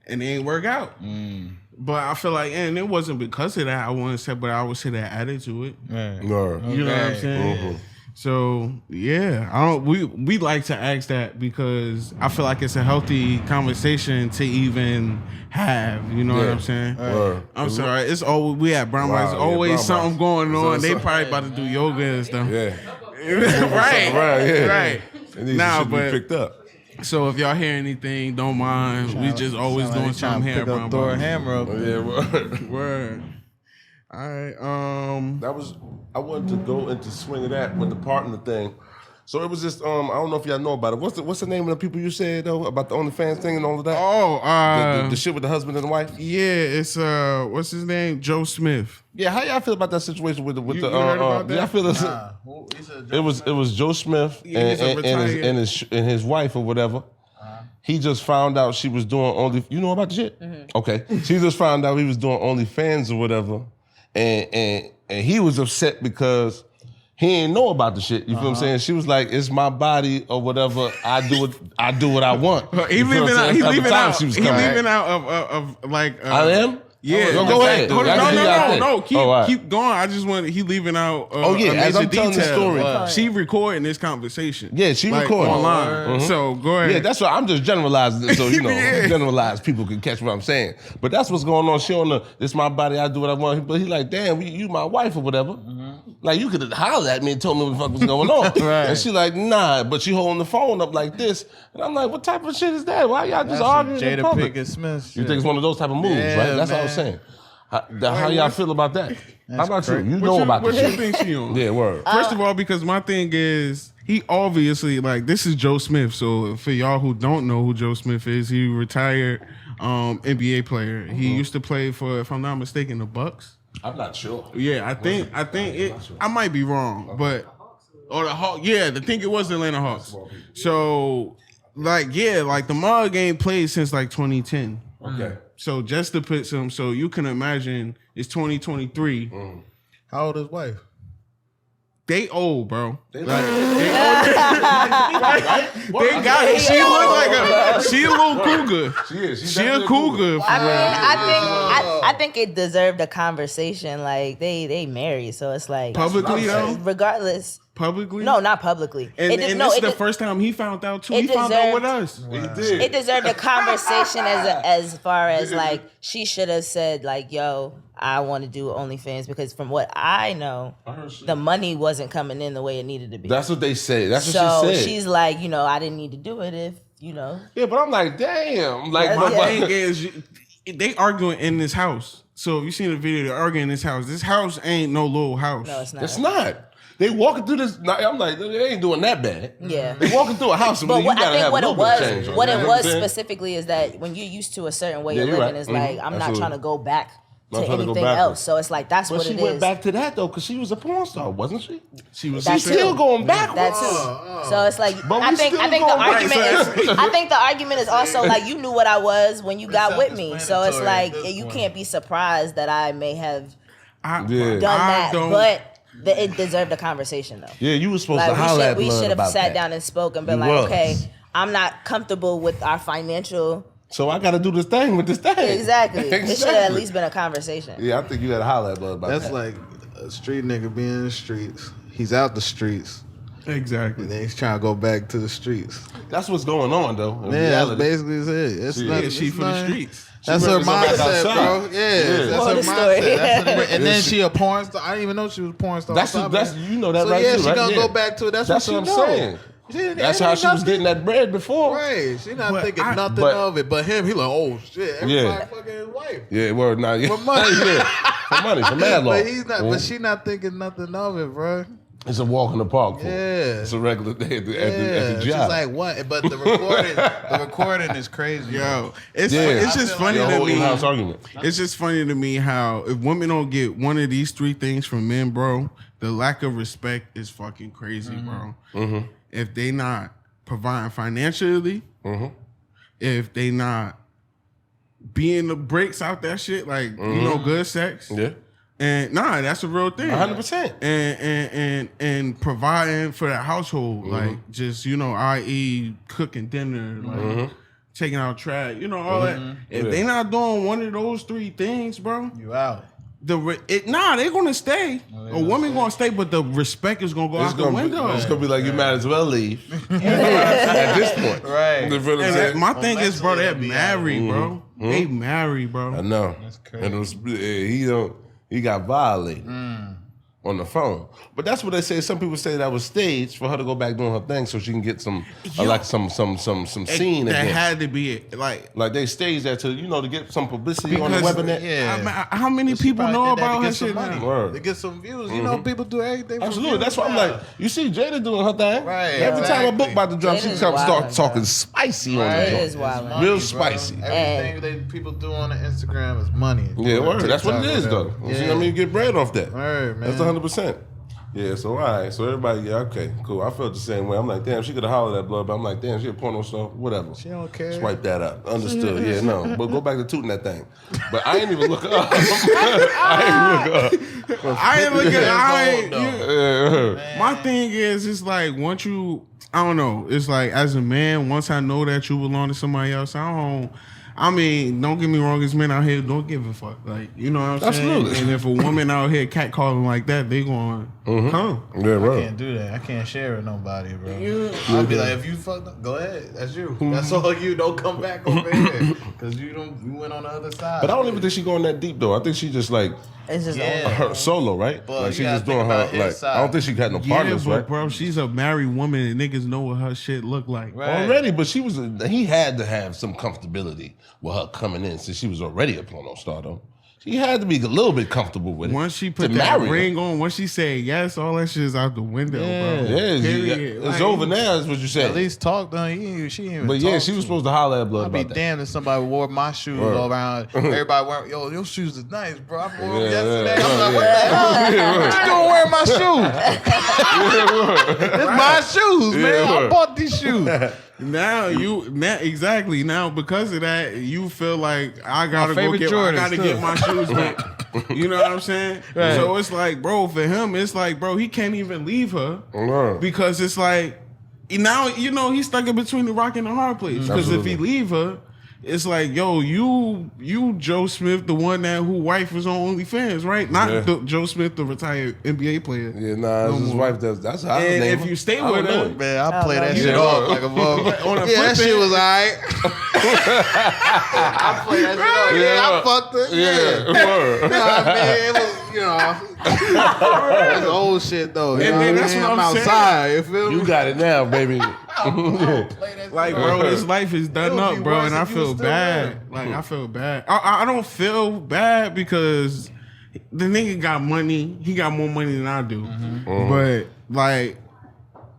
Speaker 2: And it ain't work out. But I feel like, and it wasn't because of that, I want to say, but I would say that added to it.
Speaker 3: Right.
Speaker 2: You know what I'm saying? So yeah, we like to ask that because I feel like it's a healthy conversation to even have. You know what I'm saying? I'm sorry, it's always we at Brown Boys. Always something going on. They probably about to do yoga and stuff.
Speaker 1: Yeah.
Speaker 2: Right.
Speaker 1: Nah, but picked up.
Speaker 2: So if y'all hear anything, don't mind. We just always doing something here, Brown
Speaker 3: Throw a
Speaker 2: Boys.
Speaker 3: hammer up.
Speaker 2: Word. All right.
Speaker 1: That was I wanted to go into swing of that with the partner thing. So it was just I don't know if y'all know about it. What's the name of the people you said though about the OnlyFans thing and all of that?
Speaker 2: Oh,
Speaker 1: the shit with the husband and the wife.
Speaker 2: Yeah, it's what's his name? Joe Smith.
Speaker 1: Yeah, how y'all feel about that situation with the
Speaker 2: you heard about that?
Speaker 1: Y'all feel this? It was Joe Smith and his wife or whatever. He just found out she was doing you know about the shit? Okay. She just found out he was doing OnlyFans or whatever. And he was upset because he didn't know about the shit. You feel what I'm saying? She was like, "It's my body or whatever. I do what I want."
Speaker 2: He leaving out of like.
Speaker 1: I am.
Speaker 2: Yeah,
Speaker 1: go ahead.
Speaker 2: No. Keep going. I just want he leaving out.
Speaker 1: As I'm telling the story,
Speaker 2: she recording this conversation.
Speaker 1: Yeah, she recording
Speaker 2: online. So go ahead.
Speaker 1: Yeah, that's what I'm just generalizing it, so you know, generalized people can catch what I'm saying. But that's what's going on. She on the "It's my body, I do what I want." But he like, "Damn, you my wife or whatever." Like you could have hollered at me and told me what the fuck was going on. And she like, "Nah," but she holding the phone up like this, and I'm like, "What type of shit is that? Why y'all just arguing in public?"
Speaker 3: Jada Pinkett Smith.
Speaker 1: You think it's one of those type of moves, right? That's all I'm saying. How y'all feel about that? How about you? You know about this shit.
Speaker 2: What you think she on?
Speaker 1: Yeah, word.
Speaker 2: First of all, because my thing is, he obviously, like, this is Joe Smith. So for y'all who don't know who Joe Smith is, he retired NBA player. He used to play for, if I'm not mistaken, the Bucks.
Speaker 1: I'm not sure.
Speaker 2: Yeah, I think it. I might be wrong, but or the Hawks. Yeah, I think it was the Atlanta Hawks. So, like, the mug ain't played since like 2010.
Speaker 1: Okay.
Speaker 2: So just to put some, so you can imagine it's 2023.
Speaker 3: How old is his wife?
Speaker 2: They old, bro.
Speaker 1: They
Speaker 2: got it. She a little cougar. She a cougar.
Speaker 4: I think it deserved a conversation. Like they married, so it's like
Speaker 2: publicly though.
Speaker 4: Regardless.
Speaker 2: Publicly?
Speaker 4: No, not publicly.
Speaker 2: And this is the first time he found out too. He found out with us.
Speaker 1: He did.
Speaker 4: It deserved a conversation as far as like she should have said like, "Yo, I want to do OnlyFans," because from what I know, the money wasn't coming in the way it needed to be.
Speaker 1: That's what they say. That's what she said.
Speaker 4: She's like, I didn't need to do it if,
Speaker 1: Yeah, but I'm like, damn. Like,
Speaker 2: my thing is, they arguing in this house. So if you seen the video, they're arguing in this house. This house ain't no little house.
Speaker 4: No, it's not.
Speaker 1: It's not. They walking through this. I'm like, they ain't doing that bad.
Speaker 4: Yeah.
Speaker 1: They walking through a house.
Speaker 4: But
Speaker 1: you gotta have
Speaker 4: what
Speaker 1: a
Speaker 4: it
Speaker 1: little bit of
Speaker 4: was,
Speaker 1: change on
Speaker 4: what
Speaker 1: it,
Speaker 4: it
Speaker 1: you know
Speaker 4: was
Speaker 1: I'm saying?
Speaker 4: specifically is that when you're used to a certain way
Speaker 1: Yeah,
Speaker 4: of
Speaker 1: you're
Speaker 4: living,
Speaker 1: right.
Speaker 4: it's like I'm not
Speaker 1: Absolutely.
Speaker 4: trying to go back
Speaker 1: Not
Speaker 4: to
Speaker 1: trying to go
Speaker 4: anything
Speaker 1: backwards.
Speaker 4: else. So it's like that's
Speaker 1: But
Speaker 4: what
Speaker 1: she
Speaker 4: it
Speaker 1: went
Speaker 4: is.
Speaker 1: back to that though, because she was a porn star, wasn't she?
Speaker 2: She was
Speaker 4: That's
Speaker 1: Still
Speaker 4: too.
Speaker 1: going backwards.
Speaker 4: That too. So it's like
Speaker 1: But
Speaker 4: I
Speaker 1: we
Speaker 4: think
Speaker 1: still
Speaker 4: the
Speaker 1: going
Speaker 4: argument
Speaker 1: back.
Speaker 4: is I think the argument is also like you knew what I was when you got with me. So it's
Speaker 3: self-explanatory
Speaker 4: like
Speaker 3: at this
Speaker 4: you
Speaker 3: point.
Speaker 4: can't be surprised that I may have
Speaker 2: I,
Speaker 1: Yeah.
Speaker 4: done that,
Speaker 2: don't-
Speaker 4: but it deserved a conversation though.
Speaker 1: Yeah, you was supposed
Speaker 4: Like
Speaker 1: to holler at
Speaker 4: we
Speaker 1: blood
Speaker 4: should have
Speaker 1: about
Speaker 4: sat
Speaker 1: that.
Speaker 4: down and spoke and been
Speaker 1: You
Speaker 4: like,
Speaker 1: was.
Speaker 4: okay, I'm not comfortable with our financial.
Speaker 1: So I got to do this thing with this thing.
Speaker 4: Exactly. It should have at
Speaker 1: Exactly.
Speaker 4: least been a conversation.
Speaker 1: Yeah, I think you got to holler at blood about
Speaker 3: That's
Speaker 1: that.
Speaker 3: like a street nigga being in the streets. He's out the streets.
Speaker 2: Exactly.
Speaker 3: And then he's trying to go back to the streets.
Speaker 1: That's what's going on though. In
Speaker 3: Yeah, that's
Speaker 1: reality.
Speaker 3: basically it. It's
Speaker 1: Yeah,
Speaker 3: not,
Speaker 2: Yeah, she
Speaker 3: it's
Speaker 2: for the
Speaker 3: not-
Speaker 2: streets.
Speaker 3: That's
Speaker 1: She
Speaker 3: her
Speaker 1: ready to go back
Speaker 3: mindset,
Speaker 1: outside.
Speaker 3: bro. Yeah,
Speaker 1: Yeah.
Speaker 3: that's
Speaker 4: Moral
Speaker 3: her
Speaker 4: of the story.
Speaker 3: mindset. That's what and
Speaker 1: Yeah,
Speaker 3: then
Speaker 1: she-
Speaker 3: she a porn star. I didn't even know she was a porn star.
Speaker 1: That's
Speaker 3: on top
Speaker 1: that's
Speaker 3: of
Speaker 1: you know that
Speaker 3: so
Speaker 1: right
Speaker 3: yeah,
Speaker 1: too,
Speaker 3: she
Speaker 1: right?
Speaker 3: gonna
Speaker 1: Yeah.
Speaker 3: go back to it. That's
Speaker 1: That's
Speaker 3: what
Speaker 1: what
Speaker 3: she
Speaker 1: I'm
Speaker 3: know.
Speaker 1: saying.
Speaker 3: She didn't-
Speaker 1: That's
Speaker 3: ain't
Speaker 1: how she was
Speaker 3: nothing-
Speaker 1: getting that bread before.
Speaker 3: Right, she not
Speaker 2: But
Speaker 3: thinking
Speaker 2: I-
Speaker 3: nothing
Speaker 1: but-
Speaker 3: of it. But him, he like, oh shit, everybody
Speaker 1: Yeah.
Speaker 3: fucking his wife.
Speaker 1: Yeah, well, now yeah.
Speaker 3: For money.
Speaker 1: Yeah. For money, for mad law.
Speaker 3: But he's not.
Speaker 1: Yeah.
Speaker 3: But she not thinking nothing of it, bro.
Speaker 1: It's a walk in the park. For her.
Speaker 3: Yeah.
Speaker 1: It's a regular day at the,
Speaker 3: Yeah,
Speaker 1: at the
Speaker 3: she's
Speaker 1: job.
Speaker 3: like, what? But the recording is crazy.
Speaker 2: Yo, it's
Speaker 1: Yeah.
Speaker 2: it's just
Speaker 3: I feel
Speaker 2: funny
Speaker 1: Your
Speaker 2: to
Speaker 1: whole
Speaker 2: me.
Speaker 1: in-house argument.
Speaker 2: It's just funny to me how if women don't get one of these three things from men, bro, the lack of respect is fucking crazy, bro.
Speaker 1: Mm-hmm.
Speaker 2: If they not providing financially, if they not being the breaks out that shit, like you know, good sex,
Speaker 1: Yeah.
Speaker 2: and that's a real thing.
Speaker 1: 100%.
Speaker 2: And providing for that household, like just i.e. cooking dinner, like taking out trash, all that. If
Speaker 1: Yeah.
Speaker 2: they not doing one of those three things, bro,
Speaker 3: You out.
Speaker 2: they're gonna stay. A woman gonna stay, but the respect is gonna go
Speaker 1: It's
Speaker 2: out the
Speaker 1: gonna,
Speaker 2: window.
Speaker 1: it's gonna be like you might as well leave at this point.
Speaker 3: Right.
Speaker 1: You feel what I'm
Speaker 2: And
Speaker 1: saying?
Speaker 2: my thing is, bro, they're
Speaker 3: Mentally,
Speaker 2: married, bro. They married, bro.
Speaker 1: I know.
Speaker 3: That's crazy.
Speaker 1: And it was, he got violated on the phone. But that's what they say. Some people say that was staged for her to go back doing her thing so she can get some like some scene
Speaker 2: that
Speaker 1: again.
Speaker 2: had to be it.
Speaker 1: Like they staged that to to get some publicity on the
Speaker 2: Because-
Speaker 1: webinar.
Speaker 3: Yeah.
Speaker 2: How many people
Speaker 3: Probably
Speaker 2: know
Speaker 3: did that to
Speaker 2: about her
Speaker 3: get some
Speaker 2: shit
Speaker 3: money.
Speaker 2: now?
Speaker 1: Word.
Speaker 3: To get some views. You know, people do everything. For
Speaker 1: Absolutely.
Speaker 3: views
Speaker 1: That's why I'm
Speaker 3: now.
Speaker 1: like, you see Jada doing her thing.
Speaker 3: Right,
Speaker 1: Every time a book
Speaker 3: exactly.
Speaker 1: about to drop, she
Speaker 4: Jada's
Speaker 1: start
Speaker 4: wildin',
Speaker 1: talking
Speaker 4: bro.
Speaker 1: spicy on
Speaker 3: Right.
Speaker 1: the
Speaker 4: It
Speaker 1: joint.
Speaker 4: is wild.
Speaker 3: Money,
Speaker 1: Real
Speaker 3: bro.
Speaker 1: spicy.
Speaker 3: Everything that people do on the Instagram is money.
Speaker 1: Yeah,
Speaker 3: Or
Speaker 1: word. That's what it
Speaker 3: TikTok,
Speaker 1: is, though.
Speaker 3: whatever.
Speaker 1: You see what I mean? You get bread off that.
Speaker 3: Word, man.
Speaker 1: That's 100%. Yeah, so all right. So everybody, yeah, okay, cool. I felt the same way. I'm like, damn, she could have hollered at blood, but I'm like, damn, she a porno star, whatever.
Speaker 3: She don't care.
Speaker 1: Swipe that up. Understood. Yeah, no. But go back to tooting that thing. But I ain't even look up. I ain't look up.
Speaker 2: I ain't looking at
Speaker 3: Years old,
Speaker 2: My thing is, it's like once you, I don't know. It's like as a man, once I know that you belong to somebody else, don't get me wrong, as men out here don't give a fuck. Like, you know what I'm
Speaker 1: Absolutely.
Speaker 2: saying? And if a woman out here catcalling like that, they going, come.
Speaker 1: Yeah,
Speaker 3: I
Speaker 1: bro.
Speaker 3: can't do that. I can't share with nobody, bro. I'll be like, if you fucked up, go ahead. That's you. That's all you. Don't come back over here because you went on the other side.
Speaker 1: But I don't even think she going that deep though. I think she just like
Speaker 4: It's just
Speaker 3: Yeah.
Speaker 1: her solo, right?
Speaker 3: But
Speaker 1: like
Speaker 3: you
Speaker 1: she
Speaker 3: gotta
Speaker 1: just doing
Speaker 3: think
Speaker 1: her
Speaker 3: about his
Speaker 1: like.
Speaker 3: side.
Speaker 1: I don't think she got no
Speaker 2: Yeah,
Speaker 1: partners,
Speaker 2: but
Speaker 1: right?
Speaker 2: bro, she's a married woman and niggas know what her shit look like.
Speaker 3: Right.
Speaker 1: Already, but she was. He had to have some comfortability with her coming in since she was already a porno star, though. She had to be a little bit comfortable with it.
Speaker 2: Once she put
Speaker 1: to
Speaker 2: that
Speaker 1: marry her.
Speaker 2: ring on, once she said yes, all that shit is out the window, bro.
Speaker 1: Yeah,
Speaker 2: Period.
Speaker 1: it's
Speaker 2: Like,
Speaker 1: over now. Is what you said.
Speaker 3: At least talk to her. She ain't even
Speaker 1: But yeah,
Speaker 3: talk
Speaker 1: she was
Speaker 3: to
Speaker 1: supposed to holler at blood
Speaker 3: I'd be
Speaker 1: about that.
Speaker 3: damned if somebody wore my shoes
Speaker 1: Word.
Speaker 3: all around. Everybody wearing, yo, your shoes is nice, bro. I wore them
Speaker 1: Yeah,
Speaker 3: yesterday.
Speaker 1: yeah,
Speaker 3: I'm like,
Speaker 1: yeah.
Speaker 3: what the hell? What you doing wearing my shoes? It's my shoes, man.
Speaker 1: Yeah,
Speaker 3: I
Speaker 1: word.
Speaker 3: bought these shoes.
Speaker 2: Now exactly now because of that you feel like I gotta go
Speaker 3: favorite
Speaker 2: get
Speaker 3: Jordans, too.
Speaker 2: get my shoes back. You know what I'm saying?
Speaker 3: Right.
Speaker 2: So it's like, bro, for him, it's like, bro, he can't even leave her
Speaker 1: Word.
Speaker 2: because it's like now he's stuck in between the rock and the hard place. Because if he
Speaker 1: Absolutely.
Speaker 2: leave her, it's like, yo, you Joe Smith, the one who wife was on OnlyFans, right? Not
Speaker 1: Yeah.
Speaker 2: Joe Smith, the retired NBA player.
Speaker 1: Yeah, nah, it's his
Speaker 2: more.
Speaker 1: wife. That's how I
Speaker 2: And
Speaker 1: name
Speaker 2: if
Speaker 1: her.
Speaker 2: you stay
Speaker 1: I don't
Speaker 2: with
Speaker 1: know
Speaker 2: her,
Speaker 1: it.
Speaker 3: Man, I
Speaker 4: Oh,
Speaker 3: play
Speaker 4: no,
Speaker 3: that
Speaker 4: you
Speaker 3: shit
Speaker 1: don't.
Speaker 3: off like a motherfucker.
Speaker 2: On the
Speaker 3: Yeah, that
Speaker 2: flip
Speaker 3: shit
Speaker 2: end-
Speaker 3: was alright. I play that shit off. Yeah, I fucked it.
Speaker 1: Yeah, word.
Speaker 3: You know what I mean? It was, that's old shit though. You
Speaker 2: And
Speaker 3: know
Speaker 2: then
Speaker 3: what I
Speaker 2: that's
Speaker 3: mean?
Speaker 2: what
Speaker 3: I'm
Speaker 2: I'm saying.
Speaker 3: outside. You feel me?
Speaker 1: You got it now, baby.
Speaker 2: Like, bro, this life is done
Speaker 3: It would
Speaker 2: up,
Speaker 3: be
Speaker 2: bro,
Speaker 3: worse
Speaker 2: and I
Speaker 3: if you was
Speaker 2: feel
Speaker 3: still
Speaker 2: bad.
Speaker 3: there.
Speaker 2: Like, I feel bad. I don't feel bad because the nigga got money. He got more money than I do. But, like,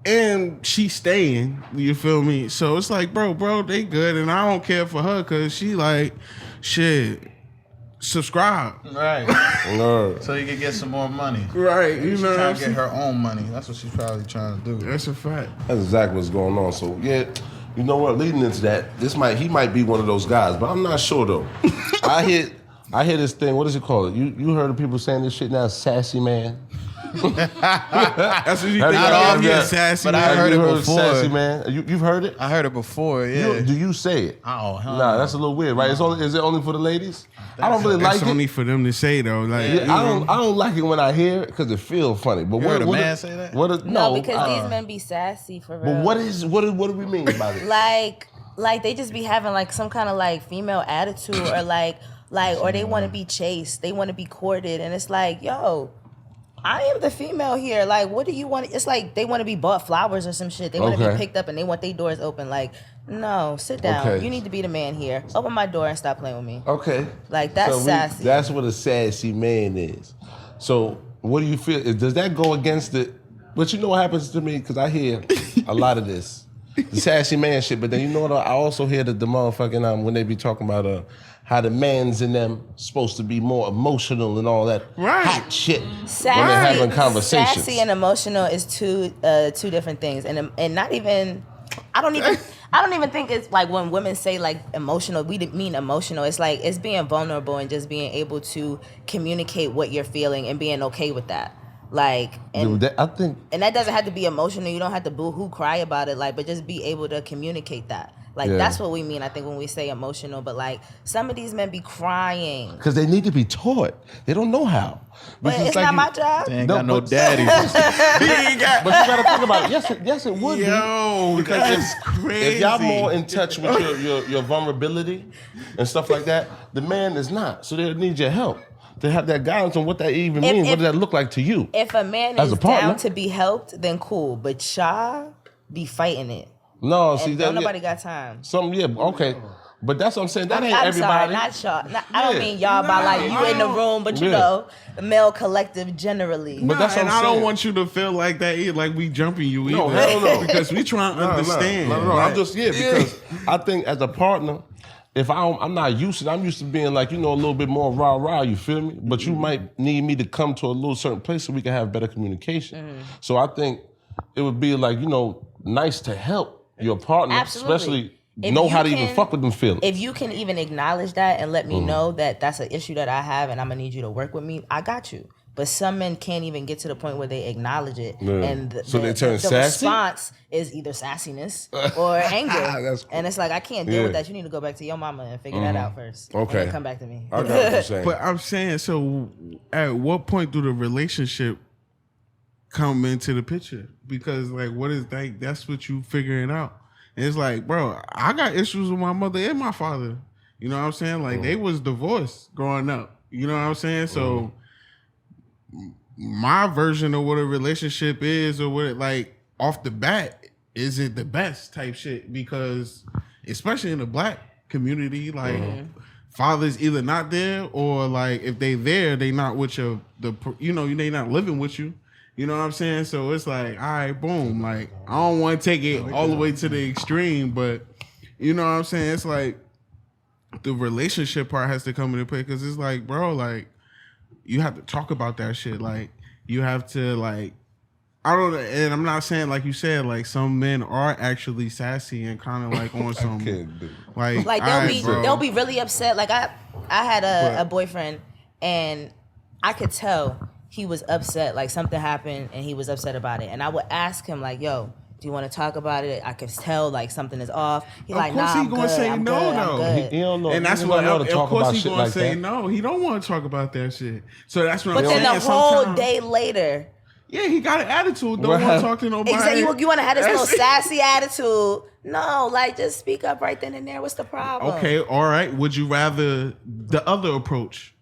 Speaker 2: and she's staying, you feel me? So it's like, bro, they good, and I don't care for her because she like, shit, subscribe.
Speaker 3: Right.
Speaker 1: Nerd.
Speaker 3: So you can get some more money.
Speaker 2: Right, you
Speaker 3: She's
Speaker 2: know what
Speaker 3: trying
Speaker 2: I'm
Speaker 3: to get
Speaker 2: saying?
Speaker 3: her own money. That's what she's probably trying to do.
Speaker 2: That's a fact.
Speaker 1: That's exactly what's going on. So yeah, you know what? Leading into that, he might be one of those guys, but I'm not sure though. I hear this thing. What is it called? You heard of people saying this shit now? Sassy man.
Speaker 2: That's what you
Speaker 1: Have
Speaker 2: think.
Speaker 1: you
Speaker 2: I'm
Speaker 1: heard
Speaker 2: getting
Speaker 1: that?
Speaker 2: sassy,
Speaker 3: But
Speaker 2: man.
Speaker 3: I heard
Speaker 1: You
Speaker 3: it before.
Speaker 1: Sassy man. You've heard it?
Speaker 3: I heard it before, yeah.
Speaker 1: Do you say it?
Speaker 3: Oh, hell
Speaker 1: Nah,
Speaker 3: no.
Speaker 1: that's a little weird, right? Is it only for the ladies? I don't really
Speaker 2: That's
Speaker 1: like
Speaker 2: only
Speaker 1: it.
Speaker 2: for them to say though. Like,
Speaker 1: Yeah, I don't like it when I hear it because it feels funny. But
Speaker 3: You heard a man say that?
Speaker 4: No, because these men be sassy for real.
Speaker 1: But what do we mean by this?
Speaker 4: like they just be having like some kind of like female attitude or like or they want to be chased, they want to be courted, and it's like, yo, I am the female here. Like, what do you want? It's like they want to be bought flowers or some shit. They want to
Speaker 1: Okay.
Speaker 4: be picked up and they want their doors open. Like, no, sit down.
Speaker 1: Okay.
Speaker 4: You need to be the man here. Open my door and stop playing with me.
Speaker 1: Okay.
Speaker 4: Like, that's sassy.
Speaker 1: That's what a sassy man is. So what do you feel? Does that go against it? But you know what happens to me? Because I hear a lot of this. The sassy man shit. But then you know what? I also hear the motherfucking, when they be talking about how the mans in them supposed to be more emotional and all that hot shit when they're having conversations.
Speaker 4: Sassy and emotional is two different things, and not even. I don't even think it's like when women say like emotional, we didn't mean emotional. It's like it's being vulnerable and just being able to communicate what you're feeling and being okay with that. Like, and
Speaker 1: Dude, I think,
Speaker 4: and that doesn't have to be emotional. You don't have to boo-hoo cry about it, like, but just be able to communicate that. Like,
Speaker 1: Yeah.
Speaker 4: that's what we mean, I think, when we say emotional. But like, some of these men be crying.
Speaker 1: because they need to be taught. They don't know how.
Speaker 4: But
Speaker 1: Because
Speaker 4: it's
Speaker 1: like
Speaker 4: not
Speaker 1: you-
Speaker 4: my job.
Speaker 3: They ain't
Speaker 1: No,
Speaker 3: got no
Speaker 1: but-
Speaker 3: daddy.
Speaker 1: But you gotta think about it. Yes, it would
Speaker 2: Yo,
Speaker 1: be. Because
Speaker 2: that's crazy.
Speaker 1: if y'all more in touch with your vulnerability and stuff like that, the man is not. So they need your help to have that guidance on what that even means. What does that look like to you?
Speaker 4: If a man
Speaker 1: As
Speaker 4: is
Speaker 1: a partner.
Speaker 4: down to be helped, then cool. But y'all be fighting it.
Speaker 1: No, see
Speaker 4: And
Speaker 1: that.
Speaker 4: don't nobody got time.
Speaker 1: Okay. But that's what I'm saying. That ain't
Speaker 4: I'm
Speaker 1: everybody.
Speaker 4: sorry, not y'all. I don't
Speaker 1: Yeah.
Speaker 4: mean y'all by like you in the room, but you
Speaker 1: Yeah.
Speaker 4: know, the male collective generally.
Speaker 1: But that's what
Speaker 2: and
Speaker 1: I'm
Speaker 2: I don't
Speaker 1: saying.
Speaker 2: want you to feel like that either, like we jumping you either.
Speaker 1: No, hell no.
Speaker 2: Because we trying to understand.
Speaker 1: No. I'm just because I think as a partner, if I'm not used to it, I'm used to being like, a little bit more rah-rah, you feel me? But you might need me to come to a little certain place so we can have better communication. So I think it would be like, nice to help your partner,
Speaker 4: Absolutely.
Speaker 1: especially
Speaker 4: If
Speaker 1: know
Speaker 4: you
Speaker 1: how to even
Speaker 4: can-
Speaker 1: fuck with them feelings.
Speaker 4: If you can even acknowledge that and let me know that that's an issue that I have and I'm gonna need you to work with me, I got you. But some men can't even get to the point where they acknowledge it,
Speaker 1: Yeah.
Speaker 4: and
Speaker 1: So they turn
Speaker 4: the
Speaker 1: sassy?
Speaker 4: response is either sassiness or anger.
Speaker 1: That's cool.
Speaker 4: And it's like, I can't deal with that. You need to go back to your mama and figure that out first. And
Speaker 1: Okay.
Speaker 4: then come back to me.
Speaker 1: I got what you're saying.
Speaker 2: But I'm saying, so at what point do the relationship come into the picture? Because like, what is that? That's what you figuring out. And it's like, bro, I got issues with my mother and my father. You know what I'm saying? Like they was divorced growing up. You know what I'm saying? So my version of what a relationship is, or what it, like off the bat, isn't the best type shit, because especially in the black community, like father's either not there, or like if they there, they not with they not living with you. You know what I'm saying? So it's like, all right, boom. Like I don't want to take it all the way to the extreme, but you know what I'm saying? It's like the relationship part has to come into play, because it's like, bro, like you have to talk about that shit. Like you have to, like, I don't know, and I'm not saying, like you said, like some men are actually sassy and kind of like on some like
Speaker 4: they'll be really upset. Like I had a boyfriend, and I could tell he was upset. Like something happened and he was upset about it, and I would ask him like, yo, do you want to talk about it? I could tell like something is off. He's like, nah, I'm good.
Speaker 2: Say
Speaker 4: I'm
Speaker 2: no,
Speaker 4: good.
Speaker 2: though.
Speaker 4: I'm good.
Speaker 1: He don't know.
Speaker 2: And that's
Speaker 1: he
Speaker 2: what,
Speaker 1: don't know to
Speaker 2: of
Speaker 1: talk
Speaker 2: course,
Speaker 1: about
Speaker 2: he's
Speaker 1: shit
Speaker 2: gonna
Speaker 1: like
Speaker 2: say
Speaker 1: that.
Speaker 2: no. He don't want to talk about that shit. So that's what
Speaker 4: But
Speaker 2: I'm
Speaker 4: then
Speaker 2: saying.
Speaker 4: the whole
Speaker 2: Sometimes-
Speaker 4: day later,
Speaker 2: yeah, he got an attitude. Don't want to talk to nobody.
Speaker 4: exactly, you want to have this little
Speaker 2: That's it.
Speaker 4: sassy attitude. No, like just speak up right then and there. What's the problem?
Speaker 2: Okay, all right. Would you rather the other approach?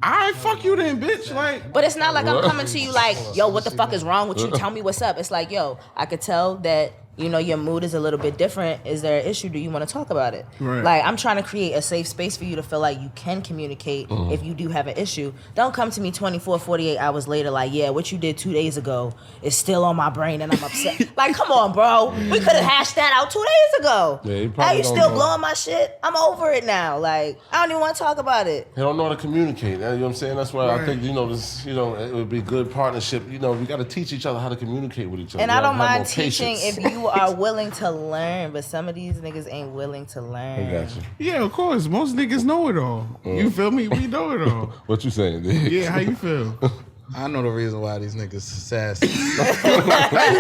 Speaker 2: I fuck you then, bitch. Like,
Speaker 4: But it's not like I'm coming to you like, yo, what the fuck is wrong with you? Tell me what's up. It's like, yo, I could tell that you know, your mood is a little bit different. Is there an issue? Do you want to talk about it?
Speaker 2: Right.
Speaker 4: Like, I'm trying to create a safe space for you to feel like you can communicate if you do have an issue. Don't come to me 24, 48 hours later like, yeah, what you did 2 days ago is still on my brain and I'm upset. Like, come on, bro. We could have hashed that out 2 days ago.
Speaker 1: Yeah, he
Speaker 4: Now
Speaker 1: probably
Speaker 4: you
Speaker 1: don't
Speaker 4: still
Speaker 1: know.
Speaker 4: blowing my shit? I'm over it now. Like, I don't even want to talk about it.
Speaker 1: They don't know how to communicate. You know what I'm saying? That's why I
Speaker 2: Right.
Speaker 1: think, this, it would be good partnership. We got to teach each other how to communicate with each other.
Speaker 4: And
Speaker 1: We
Speaker 4: I
Speaker 1: gotta
Speaker 4: don't
Speaker 1: have
Speaker 4: mind
Speaker 1: more
Speaker 4: teaching
Speaker 1: patience.
Speaker 4: if you are willing to learn, but some of these niggas ain't willing to learn.
Speaker 1: I got you.
Speaker 2: Yeah, of course. Most niggas know it all. You feel me? We know it all.
Speaker 1: What you saying, dude?
Speaker 2: Yeah, how you feel?
Speaker 3: I know the reason why these niggas sassy.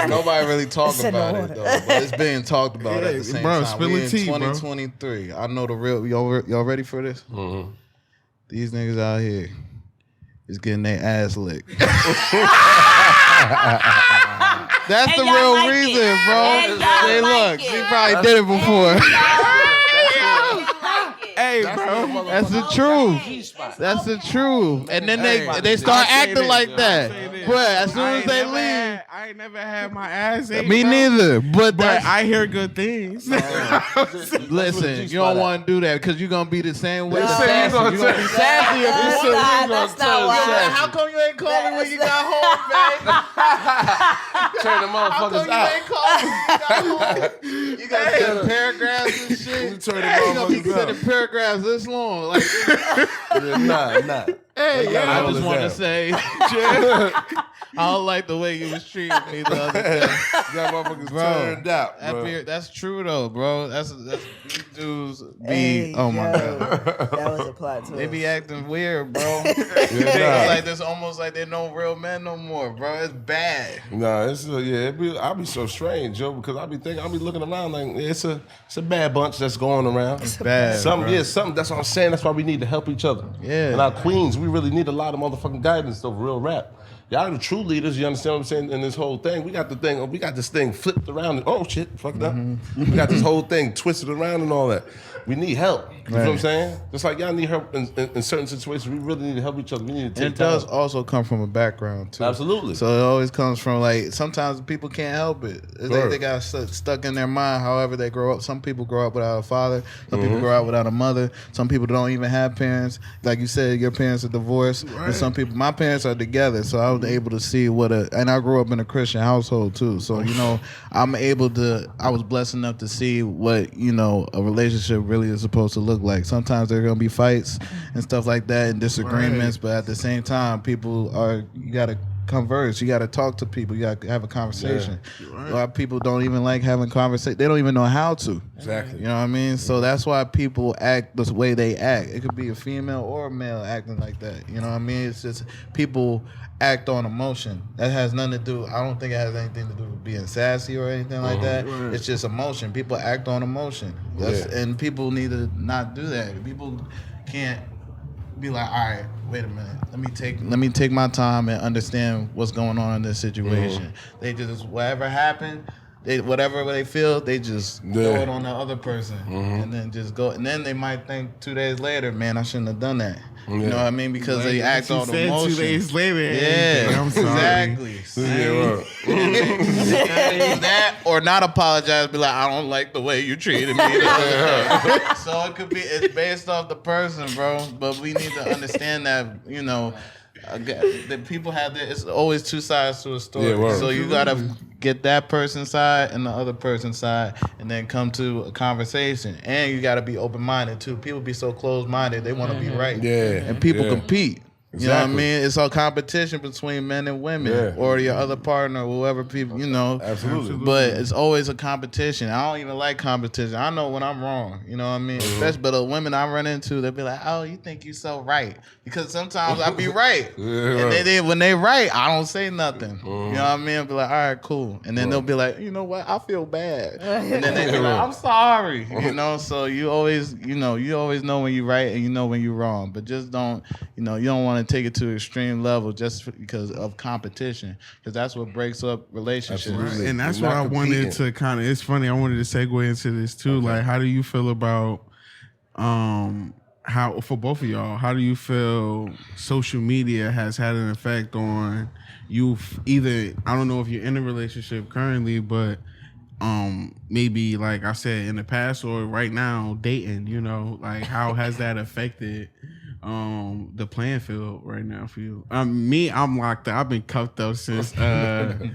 Speaker 3: Nobody really talk
Speaker 4: It's in
Speaker 3: about
Speaker 4: the
Speaker 3: it though, but it's being talked about at
Speaker 2: Yeah,
Speaker 3: the same
Speaker 2: bro,
Speaker 3: time.
Speaker 2: spill
Speaker 3: We
Speaker 2: the
Speaker 3: in
Speaker 2: tea, bro.
Speaker 3: 2023. I know the real. Y'all ready for this?
Speaker 1: Mm-hmm.
Speaker 3: These niggas out here is getting their ass licked. That's
Speaker 4: And
Speaker 3: the
Speaker 4: y'all
Speaker 3: real
Speaker 4: like it.
Speaker 3: reason, bro.
Speaker 4: And y'all
Speaker 3: Hey,
Speaker 4: like
Speaker 3: look,
Speaker 4: it.
Speaker 3: she probably did it before.
Speaker 2: Hey, bro.
Speaker 3: That's the truth. That's the truth. And then they start acting like that. But as soon as they leave,
Speaker 2: I ain't never had my ass ate,
Speaker 3: me
Speaker 2: bro.
Speaker 3: neither. But
Speaker 2: But
Speaker 3: that's,
Speaker 2: I hear good things.
Speaker 3: listen, you don't want to do that because you're gonna be the same way.
Speaker 1: You
Speaker 3: The
Speaker 1: said you
Speaker 3: sassy.
Speaker 1: gonna
Speaker 3: You gonna be
Speaker 1: turn-
Speaker 3: sassy if you
Speaker 1: You
Speaker 3: say
Speaker 1: said
Speaker 4: Nah,
Speaker 1: you gonna
Speaker 4: that's not
Speaker 1: turn
Speaker 4: why.
Speaker 1: sassy.
Speaker 3: how come you ain't call me when you got home, babe?
Speaker 1: Turn the
Speaker 3: How come
Speaker 1: motherfuckers
Speaker 3: you
Speaker 1: out.
Speaker 3: ain't call me when you got home? You got send paragraphs and shit.
Speaker 1: You turn the
Speaker 3: You gonna be
Speaker 1: motherfuckers
Speaker 3: sending
Speaker 1: out.
Speaker 3: paragraphs this long. Like,
Speaker 1: Yeah, nah.
Speaker 3: hey,
Speaker 1: gotta
Speaker 3: I
Speaker 1: hold
Speaker 3: just
Speaker 1: it
Speaker 3: want to
Speaker 1: down.
Speaker 3: say, I don't like the way you was treating me the other day.
Speaker 1: That motherfuckers
Speaker 3: Bro,
Speaker 1: turned out, bro.
Speaker 3: That's true though, bro. That's these dudes be.
Speaker 4: Hey,
Speaker 3: Oh my
Speaker 4: yo,
Speaker 3: god,
Speaker 4: that was a plot twist.
Speaker 3: they be acting weird, bro.
Speaker 1: Yeah,
Speaker 3: It's like this, almost like they're no real men no more, bro. It's bad.
Speaker 1: Nah, I be so strange, Joe, because I be looking around like it's a bad bunch that's going around.
Speaker 3: It's bad.
Speaker 1: Something,
Speaker 3: bro.
Speaker 1: something. That's what I'm saying. That's why we need to help each other.
Speaker 3: Yeah.
Speaker 1: And our queens, we really need a lot of motherfucking guidance of real rap. Y'all the true leaders. You understand what I'm saying? In this whole thing, we got this thing flipped around. And, oh shit, fucked up. We got this whole thing twisted around and all that. We need help. You know what I'm
Speaker 3: Right.
Speaker 1: saying? Just like y'all need help in certain situations. We really need to help each other. We need to
Speaker 3: And
Speaker 1: take
Speaker 3: it does
Speaker 1: time.
Speaker 3: also come from a background too.
Speaker 1: Absolutely.
Speaker 3: So it always comes from like sometimes people can't help it.
Speaker 1: Sure.
Speaker 3: They got stuck in their mind. However they grow up. Some people grow up without a father. Some people grow up without a mother. Some people don't even have parents. Like you said, your parents are divorced. And some people, my parents are together. So I was able to see and I grew up in a Christian household too. So I was blessed enough to see what a relationship really is supposed to look like. Sometimes there are gonna be fights and stuff like that and disagreements, but at the same time, you gotta converse. You gotta talk to people. You gotta have a conversation. A lot of people don't even like having conversation. They don't even know how to.
Speaker 1: Exactly.
Speaker 3: You know what I mean? So that's why people act the way they act. It could be a female or a male acting like that. You know what I mean? It's just people act on emotion. That has nothing to do. I don't think it has anything to do with being sassy or anything like that.
Speaker 2: Right.
Speaker 3: It's just emotion. People act on emotion. And people need to not do that. People can't be like, all right, wait a minute. Let me take my time and understand what's going on in this situation. They just whatever happened. Whatever they feel, they just throw it on the other person, and then just go. And then they might think 2 days later, man, I shouldn't have done that. You know what I mean? Because they act
Speaker 2: She
Speaker 3: on
Speaker 2: said
Speaker 3: emotion.
Speaker 2: 2 days later.
Speaker 3: Yeah,
Speaker 2: I'm sorry.
Speaker 3: exactly. That or not apologize, be like, I don't like the way you treated me. The other day. So it could be, it's based off the person, bro. But we need to understand that, that people have it's always two sides to a story.
Speaker 1: Yeah, word.
Speaker 3: So you gotta get that person's side and the other person's side, and then come to a conversation. And you gotta be open minded too. People be so closed minded, they want to be right.
Speaker 1: Yeah,
Speaker 3: and people
Speaker 1: yeah.
Speaker 3: compete. You know what I
Speaker 1: Exactly.
Speaker 3: mean? It's all competition between men and women, or your other partner, whoever people,
Speaker 1: Absolutely.
Speaker 3: But it's always a competition. I don't even like competition. I know when I'm wrong. You know what I mean? Especially, but the women I run into, they'll be like, "Oh, you think you so right?" Because sometimes I be right, and when they right, I don't say nothing. You know what I mean? I'll be like, "All right, cool," and then they'll be like, "You know what? I feel bad," and then they be like, "I'm sorry." So you always know when you're right and you know when you're wrong, but just don't, you don't want to take it to an extreme level just because of competition, because that's what breaks up relationships.
Speaker 1: Absolutely.
Speaker 2: And that's
Speaker 1: You're
Speaker 2: what I
Speaker 1: not
Speaker 2: wanted
Speaker 1: competing.
Speaker 2: to kind of, it's funny, I wanted to segue into this too.
Speaker 1: Okay.
Speaker 2: Like, how do you feel about, how, for both of y'all, how do you feel social media has had an effect on you either, I don't know if you're in a relationship currently, but maybe like I said in the past or right now dating, you know, like how has that affected the playing field right now for you? Me, I'm locked up. I've been cuffed up since 20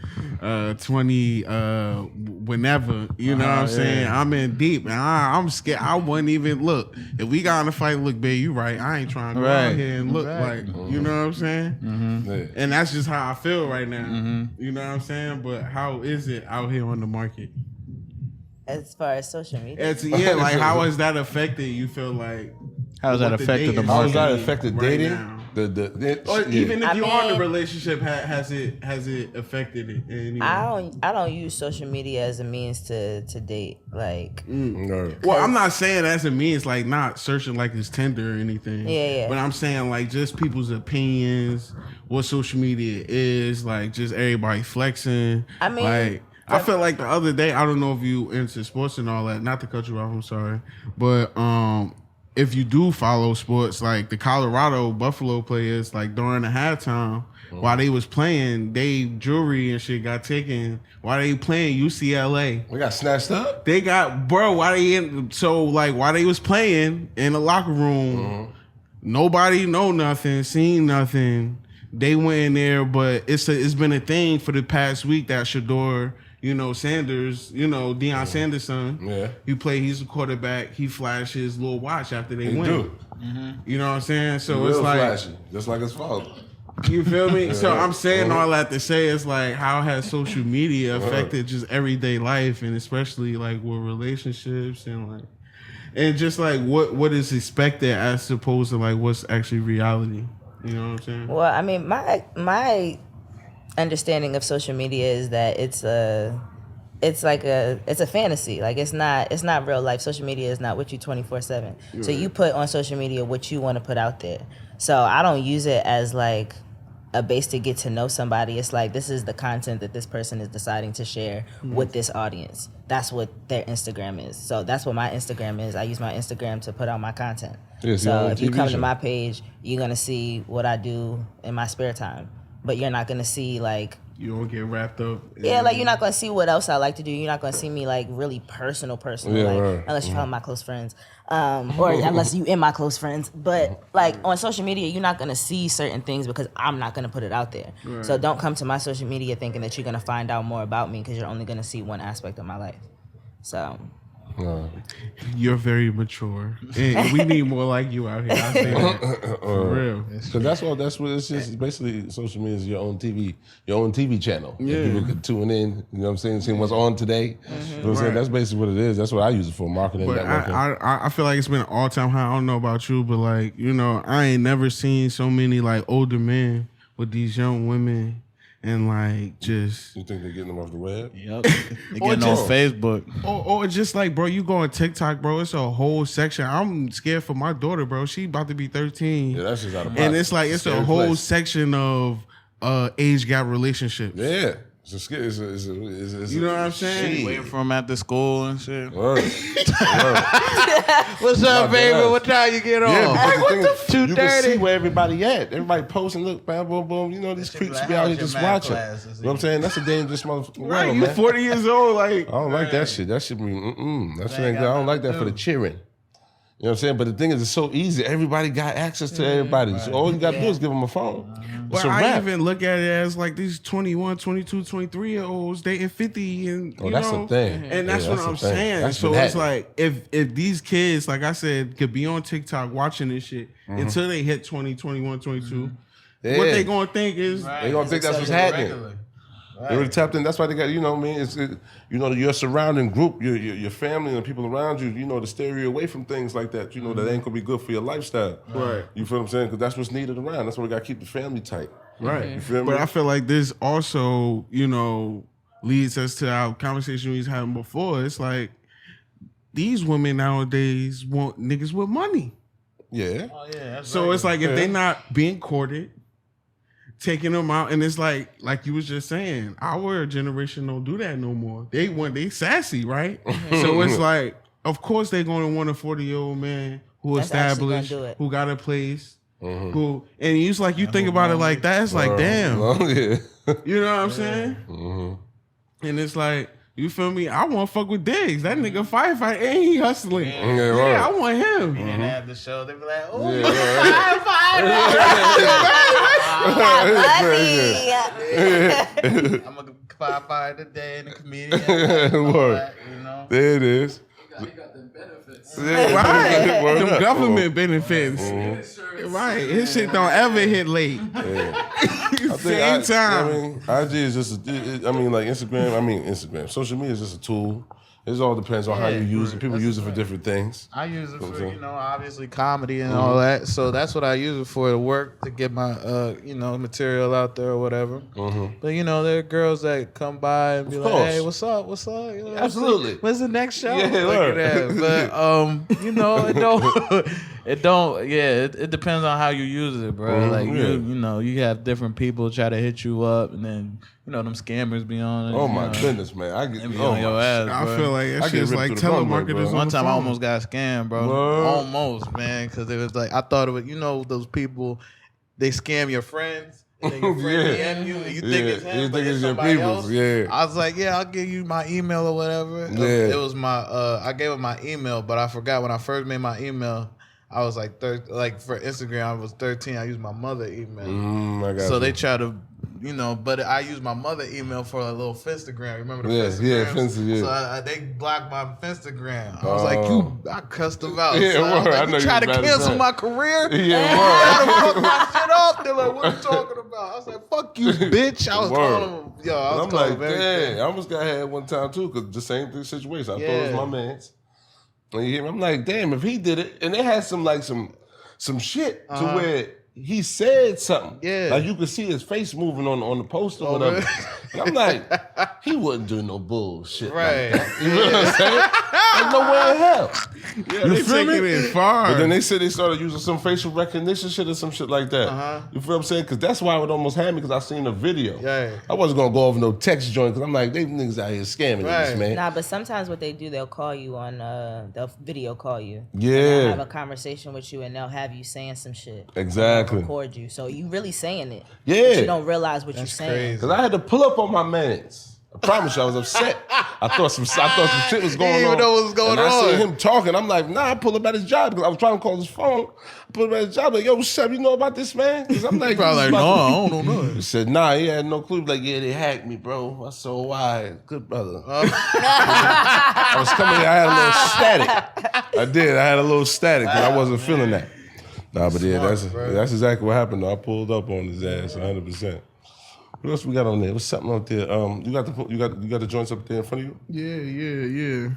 Speaker 2: whenever, you know what I'm saying? I'm in deep and I'm scared. I wouldn't even look. If we got in a fight, look, babe, you right. I ain't trying to go out here and look like, you know what I'm saying?
Speaker 1: Yeah.
Speaker 2: And that's just how I feel right now. You know what I'm saying? But how is it out here on the market?
Speaker 4: As far as social media,
Speaker 2: Like how has that affected? You feel like
Speaker 3: How has that affected the
Speaker 1: How has
Speaker 3: market?
Speaker 1: that affected
Speaker 2: right
Speaker 1: dating?
Speaker 2: now?
Speaker 1: Or
Speaker 2: Even if
Speaker 4: I
Speaker 2: you are in a
Speaker 4: mean-
Speaker 2: relationship, has it affected it? In any way?
Speaker 4: I don't use social media as a means to date. Like,
Speaker 1: No.
Speaker 2: Well, I'm not saying as a means like not searching like it's Tinder or anything.
Speaker 4: Yeah.
Speaker 2: But I'm saying like just people's opinions, what social media is, like just everybody flexing.
Speaker 4: I mean,
Speaker 2: like I felt like the other day, I don't know if you into sports and all that. Not to cut you off, I'm sorry, but if you do follow sports, like the Colorado Buffalo players, like during the halftime, while they was playing, they jewelry and shit got taken. While they playing UCLA,
Speaker 1: We got snatched up?
Speaker 2: they got while they was playing in the locker room, nobody know nothing, seen nothing. They went in there, but it's been a thing for the past week that Shador, Sanders, Deion Sanders' son.
Speaker 1: Yeah.
Speaker 2: He's a quarterback. He flashed his little watch after they
Speaker 1: He
Speaker 2: win.
Speaker 1: do.
Speaker 2: You know what I'm saying? So
Speaker 1: Real
Speaker 2: it's like,
Speaker 1: flashy, just like his father.
Speaker 2: you feel me? So I'm saying all that to say it's like, how has social media affected just everyday life and especially like with relationships and just like what is expected as opposed to like what's actually reality? You know what I'm saying?
Speaker 4: well, I mean, my understanding of social media is that it's a fantasy. Like it's not real life. Social media is not with you 24/7. So you put on social media what you want to put out there. So I don't use it as like a base to get to know somebody. It's like this is the content that this person is deciding to share with this audience. That's what their Instagram is. So that's what my Instagram is. I use my Instagram to put out my content.
Speaker 1: Yes,
Speaker 4: So
Speaker 1: your own
Speaker 4: if you
Speaker 1: TV
Speaker 4: come
Speaker 1: show.
Speaker 4: to my page, you're gonna see what I do in my spare time. But you're not gonna see like
Speaker 2: You don't get wrapped up.
Speaker 4: yeah, like you're not gonna see what else I like to do. You're not gonna see me like really personal,
Speaker 1: Yeah,
Speaker 4: like
Speaker 1: right.
Speaker 4: unless you follow my close friends, or unless you in my close friends. But like on social media, you're not gonna see certain things because I'm not gonna put it out there. So don't come to my social media thinking that you're gonna find out more about me because you're only gonna see one aspect of my life. So
Speaker 2: You're very mature, and we need more like you out here. I say that for real.
Speaker 1: Because that's what it's just. It's basically, social media is your own TV channel. And
Speaker 2: Yeah.
Speaker 1: people can tune in. You know what I'm saying? Seeing what's on today. You know what I'm saying?
Speaker 2: Right.
Speaker 1: That's basically what it is. That's what I use it for, marketing,
Speaker 2: But
Speaker 1: networking.
Speaker 2: I feel like it's been an all time high. I don't know about you, but like I ain't never seen so many like older men with these young women and like just.
Speaker 1: You think they're getting them off the web?
Speaker 3: Yep. They're getting on
Speaker 1: just-
Speaker 3: Facebook.
Speaker 2: Or just like, bro, you go on TikTok, bro. It's a whole section. I'm scared for my daughter, bro. She about to be 13.
Speaker 1: Yeah, that's just out of pocket.
Speaker 2: And it's like, it's a
Speaker 1: Scary
Speaker 2: whole
Speaker 1: place.
Speaker 2: section of age gap relationships.
Speaker 1: Yeah. It's
Speaker 2: You know what I'm saying?
Speaker 3: Waiting for them after school and shit.
Speaker 1: Word.
Speaker 3: What's up, baby?
Speaker 1: does.
Speaker 3: What time you get on?
Speaker 1: Yeah, because the thing is, you can
Speaker 3: 2:30?
Speaker 1: see where everybody at. Everybody posting, look, bam, boom, boom. These
Speaker 3: should be
Speaker 1: creeps
Speaker 3: like,
Speaker 1: be out
Speaker 3: how's
Speaker 1: here
Speaker 3: your
Speaker 1: just
Speaker 3: math
Speaker 1: watching.
Speaker 3: class?
Speaker 1: You know what I'm saying? That's a dangerous motherfucker.
Speaker 2: Right, you
Speaker 1: man.
Speaker 2: 40 years old, like.
Speaker 1: I don't like that shit. That should be, that shit ain't good. I don't like that for the cheering. You know what I'm saying? But the thing is, it's so easy. Everybody got access to everybody. So all you got to do is give them a phone. It's
Speaker 2: But
Speaker 1: a
Speaker 2: I
Speaker 1: wrap.
Speaker 2: even look at it as like these 21, 22, 23-year-olds dating 50 and
Speaker 1: Oh, that's the thing.
Speaker 2: And that's
Speaker 1: Yeah,
Speaker 2: what
Speaker 1: that's
Speaker 2: I'm
Speaker 1: the thing.
Speaker 2: saying.
Speaker 1: That's
Speaker 2: So
Speaker 1: been
Speaker 2: it's
Speaker 1: happening.
Speaker 2: like if these kids, like I said, could be on TikTok watching this shit until they hit 20, 21, 22,
Speaker 1: Yeah.
Speaker 2: what they gonna think is
Speaker 1: They gonna think that's what's happening. They already tapped in. That's why they got, you know what I mean? It's your surrounding group, your family and the people around you, to steer you away from things like that, that ain't gonna be good for your lifestyle.
Speaker 2: Right.
Speaker 1: You feel what I'm saying? Because that's what's needed around. That's why we gotta keep the family tight.
Speaker 2: right.
Speaker 1: You feel me?
Speaker 2: But I feel like this also, leads us to our conversation we was having before. It's like these women nowadays want niggas with money.
Speaker 1: Yeah.
Speaker 3: Oh, yeah, that's
Speaker 2: So it's like if they not being courted, taking them out, and it's like you was just saying, our generation don't do that no more. They sassy, right? So it's like, of course they're gonna want a 40-year-old man who
Speaker 4: That's actually gonna
Speaker 2: established,
Speaker 4: do it.
Speaker 2: who got a place, who and you like you think about it like that, it's like damn,
Speaker 1: Yeah.
Speaker 2: you know what I'm saying? And it's like You feel me? I want to fuck with Diggs. That nigga firefight and he hustling.
Speaker 1: Yeah,
Speaker 2: Yeah, I
Speaker 1: right.
Speaker 2: want him.
Speaker 3: And then after the show, they be like, "Oh,
Speaker 1: Yeah,
Speaker 3: you
Speaker 4: Buddy.
Speaker 3: I'm gonna firefight today and the comedian." And all
Speaker 1: Word.
Speaker 3: that, you know.
Speaker 1: There it is.
Speaker 5: He got them benefits.
Speaker 1: Yeah,
Speaker 2: Right.
Speaker 1: Word
Speaker 2: Them
Speaker 1: up.
Speaker 2: government benefits. Right. His shit don't ever hit late. Same time.
Speaker 1: I mean, IG is just. Like Instagram. Social media is just a tool. It all depends on how you use it. People use it for different things.
Speaker 3: I use it for,
Speaker 1: Okay.
Speaker 3: obviously comedy and all that. So that's what I use it for, to work, to get my, material out there or whatever. But, there are girls that come by and be
Speaker 1: Of
Speaker 3: like,
Speaker 1: course.
Speaker 3: hey, what's up? What's up? You know,
Speaker 1: Absolutely.
Speaker 3: When's the next show?
Speaker 1: Yeah,
Speaker 3: Look at
Speaker 1: word.
Speaker 3: that. But, it depends on how you use it, bro. Like, you have different people try to hit you up, and then, them scammers be on it.
Speaker 1: Oh my goodness, man! I get
Speaker 3: They be on your ass,
Speaker 2: I
Speaker 3: bro.
Speaker 2: feel like that
Speaker 1: I get
Speaker 2: shit's
Speaker 1: ripped
Speaker 2: like
Speaker 1: through the phone, bro.
Speaker 2: telemarketers on
Speaker 3: One
Speaker 2: the
Speaker 3: time I
Speaker 2: phone.
Speaker 3: almost got scammed, bro.
Speaker 1: What?
Speaker 3: Almost, man, because it was like, I thought it was, those people, they scam your friends. And then your friend
Speaker 1: Yeah.
Speaker 3: DM you, and you think
Speaker 1: Yeah,
Speaker 3: it's him,
Speaker 1: you
Speaker 3: but
Speaker 1: think
Speaker 3: it's
Speaker 1: it's your
Speaker 3: somebody
Speaker 1: people's,
Speaker 3: else.
Speaker 1: yeah.
Speaker 3: I was like, yeah, I'll give you my email or whatever.
Speaker 1: Yeah.
Speaker 3: It was my, I gave her my email, but I forgot when I first made my email. I was like, for Instagram, I was 13. I used my mother email.
Speaker 1: I got
Speaker 3: So
Speaker 1: you.
Speaker 3: they try to, but I used my mother email for a little Finstagram. Remember the
Speaker 1: Yeah,
Speaker 3: Finstagram?
Speaker 1: yeah, Finsta, yeah.
Speaker 3: So they blocked my Finstagram. I was like, I cussed them out.
Speaker 1: Yeah,
Speaker 3: So I was
Speaker 1: word. I
Speaker 3: like,
Speaker 1: know
Speaker 3: you try
Speaker 1: you
Speaker 3: to
Speaker 1: bad as
Speaker 3: cancel
Speaker 1: that.
Speaker 3: my career?
Speaker 1: Yeah,
Speaker 3: Try
Speaker 1: word.
Speaker 3: to fuck my shit up. They're like, what are you talking about? I was like, fuck you, bitch. I was
Speaker 1: Word.
Speaker 3: calling them. I was
Speaker 1: I'm
Speaker 3: calling
Speaker 1: like,
Speaker 3: them everything.
Speaker 1: dang, I almost got had one time too, because the same thing situation. I thought it was
Speaker 3: Yeah.
Speaker 1: my man's. And you hear me? I'm like, damn, if he did it, and they had some shit to where he said something.
Speaker 3: Yeah.
Speaker 1: Like you could see his face moving on the post or
Speaker 3: Oh,
Speaker 1: whatever.
Speaker 3: really?
Speaker 1: And I'm like, he wouldn't do no bullshit.
Speaker 3: Right.
Speaker 1: Like that. You know what I'm saying? There's no way in hell.
Speaker 2: Yeah,
Speaker 1: You
Speaker 2: they
Speaker 1: feel
Speaker 2: taking
Speaker 1: me?
Speaker 2: it far.
Speaker 1: But then they said they started using some facial recognition shit or some shit like that. You feel what I'm saying? Because that's why it would almost had me, because I seen the video.
Speaker 3: Yeah.
Speaker 1: I wasn't going to go over no text joint, because I'm like, they niggas out here scamming
Speaker 3: Right.
Speaker 1: this, man.
Speaker 4: Nah, but sometimes what they do, they'll call you on, they'll video call you.
Speaker 1: Yeah.
Speaker 4: And they'll have a conversation with you, and they'll have you saying some shit.
Speaker 1: Exactly.
Speaker 4: Record you, so you really saying it.
Speaker 1: Yeah.
Speaker 4: But you don't realize what you're saying.
Speaker 3: crazy.
Speaker 1: Because I had to pull up on my mans. I promise you, I was upset. I thought some shit was going on.
Speaker 3: didn't even know what was going
Speaker 1: and I
Speaker 3: on.
Speaker 1: seen him talking. I'm like, nah, I pulled up at his job, because I was trying to call his phone. I pulled up at his job, like, yo, what's up? You know about this, man? Because I'm like,
Speaker 3: Probably like,
Speaker 1: this is
Speaker 3: no,
Speaker 1: about
Speaker 3: I don't know nothing.
Speaker 1: He said, nah, he had no clue. Like, yeah, they hacked me, bro. I said, why? Good brother. I was coming here, I had a little static. I did. I had a little static, because I wasn't feeling that. Nah, but yeah, that's exactly what happened, though. I pulled up on his ass 100%. What else we got on there? What's something up there? You got the joints up there in front of you?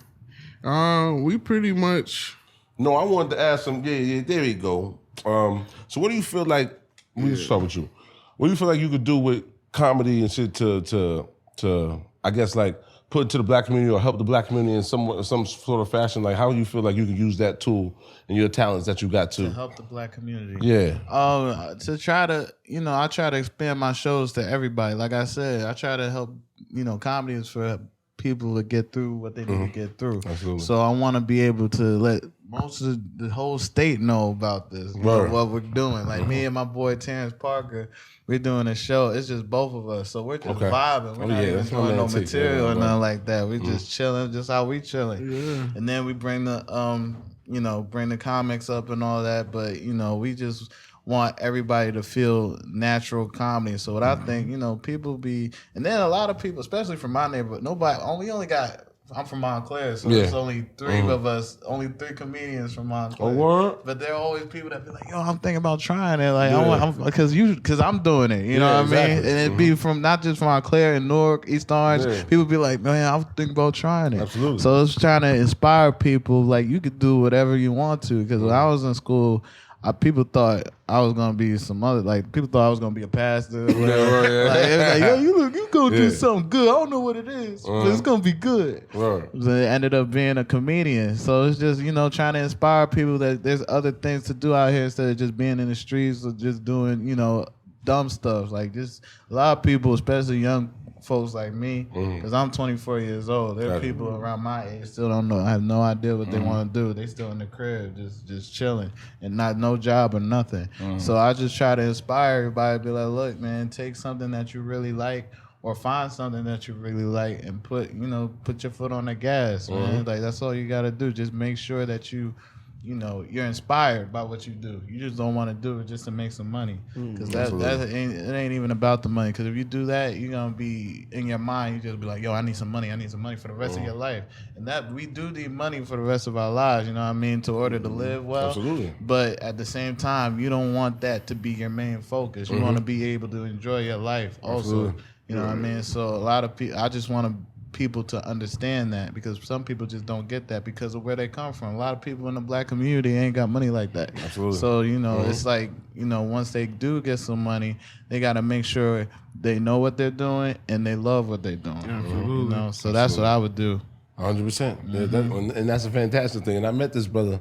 Speaker 2: Yeah. We pretty much.
Speaker 1: No, I wanted to ask some. Yeah, there we go. So what do you feel like? Let me start with you. What do you feel like you could do with comedy and shit to I guess like put into the black community or help the black community in some sort of fashion? Like how do you feel like you can use that tool and your talents that you got to?
Speaker 3: Help the black community.
Speaker 1: Yeah.
Speaker 3: To try to, I try to expand my shows to everybody. Like I said, I try to help, comedy is for people to get through what they need to get through.
Speaker 1: Absolutely.
Speaker 3: So I want to be able to let most of the whole state know about this,
Speaker 1: Right.
Speaker 3: what we're doing. Like me and my boy Terrence Parker, we're doing a show. It's just both of us. So we're just
Speaker 1: Okay.
Speaker 3: vibing. We're
Speaker 1: Oh,
Speaker 3: not
Speaker 1: yeah,
Speaker 3: even
Speaker 1: that's my
Speaker 3: doing no
Speaker 1: man, too.
Speaker 3: material
Speaker 1: Yeah,
Speaker 3: or
Speaker 1: right.
Speaker 3: nothing like that. We're just chilling, just how we chilling.
Speaker 2: Yeah.
Speaker 3: And then we bring the bring the comics up and all that, but we just want everybody to feel natural comedy. So what I think, people be, and then a lot of people, especially from my neighborhood, I'm from Montclair, so
Speaker 1: Yeah.
Speaker 3: there's only three of us, only 3 comedians from Montclair.
Speaker 1: Oh, word?
Speaker 3: But there are always people that be like, yo, I'm thinking about trying it. Like,
Speaker 1: Yeah.
Speaker 3: because I'm doing it. You know
Speaker 1: Yeah,
Speaker 3: what I mean?
Speaker 1: exactly.
Speaker 3: And it be from not just from Montclair and Newark, East Orange.
Speaker 1: Yeah.
Speaker 3: People be like, man, I'm thinking about trying it.
Speaker 1: Absolutely.
Speaker 3: So it's trying to inspire people. Like, you could do whatever you want to. Because when I was in school, people thought I was gonna be some other, people thought I was gonna be a pastor. Or whatever.
Speaker 1: right, yeah.
Speaker 3: Like, it was like, yo, you gonna
Speaker 1: Yeah.
Speaker 3: do something good. I don't know what it is, but it's gonna be good.
Speaker 1: Right.
Speaker 3: So it ended up being a comedian. So it's just, trying to inspire people that there's other things to do out here instead of just being in the streets or just doing, dumb stuff. Like, just a lot of people, especially young folks like me, because I'm 24 years old. There are
Speaker 1: Gotcha.
Speaker 3: people around my age still don't know. I have no idea what they want to do. They still in the crib, just chilling and no job or nothing. So I just try to inspire everybody to be like, look, man, take something that you really like or find something that you really like and put your foot on the gas, man. Like that's all you gotta do. Just make sure that you're inspired by what you do. You just don't want to do it just to make some money, because it ain't even about the money. Because if you do that, you're gonna be in your mind. You just be like, yo, I need some money for the rest of your life. And that we do need money for the rest of our lives. You know what I mean? To order to live well.
Speaker 1: Absolutely.
Speaker 3: But at the same time, you don't want that to be your main focus. You want to be able to enjoy your life also.
Speaker 1: Absolutely.
Speaker 3: You know what I mean? So a lot of people, I just want people to understand that, because some people just don't get that because of where they come from. A lot of people in the black community ain't got money like that.
Speaker 1: Absolutely.
Speaker 3: So, it's like, once they do get some money, they got to make sure they know what they're doing and they love what they're doing.
Speaker 2: Absolutely.
Speaker 3: So that's what I would do.
Speaker 1: 100%. And that's a fantastic thing. And I met this brother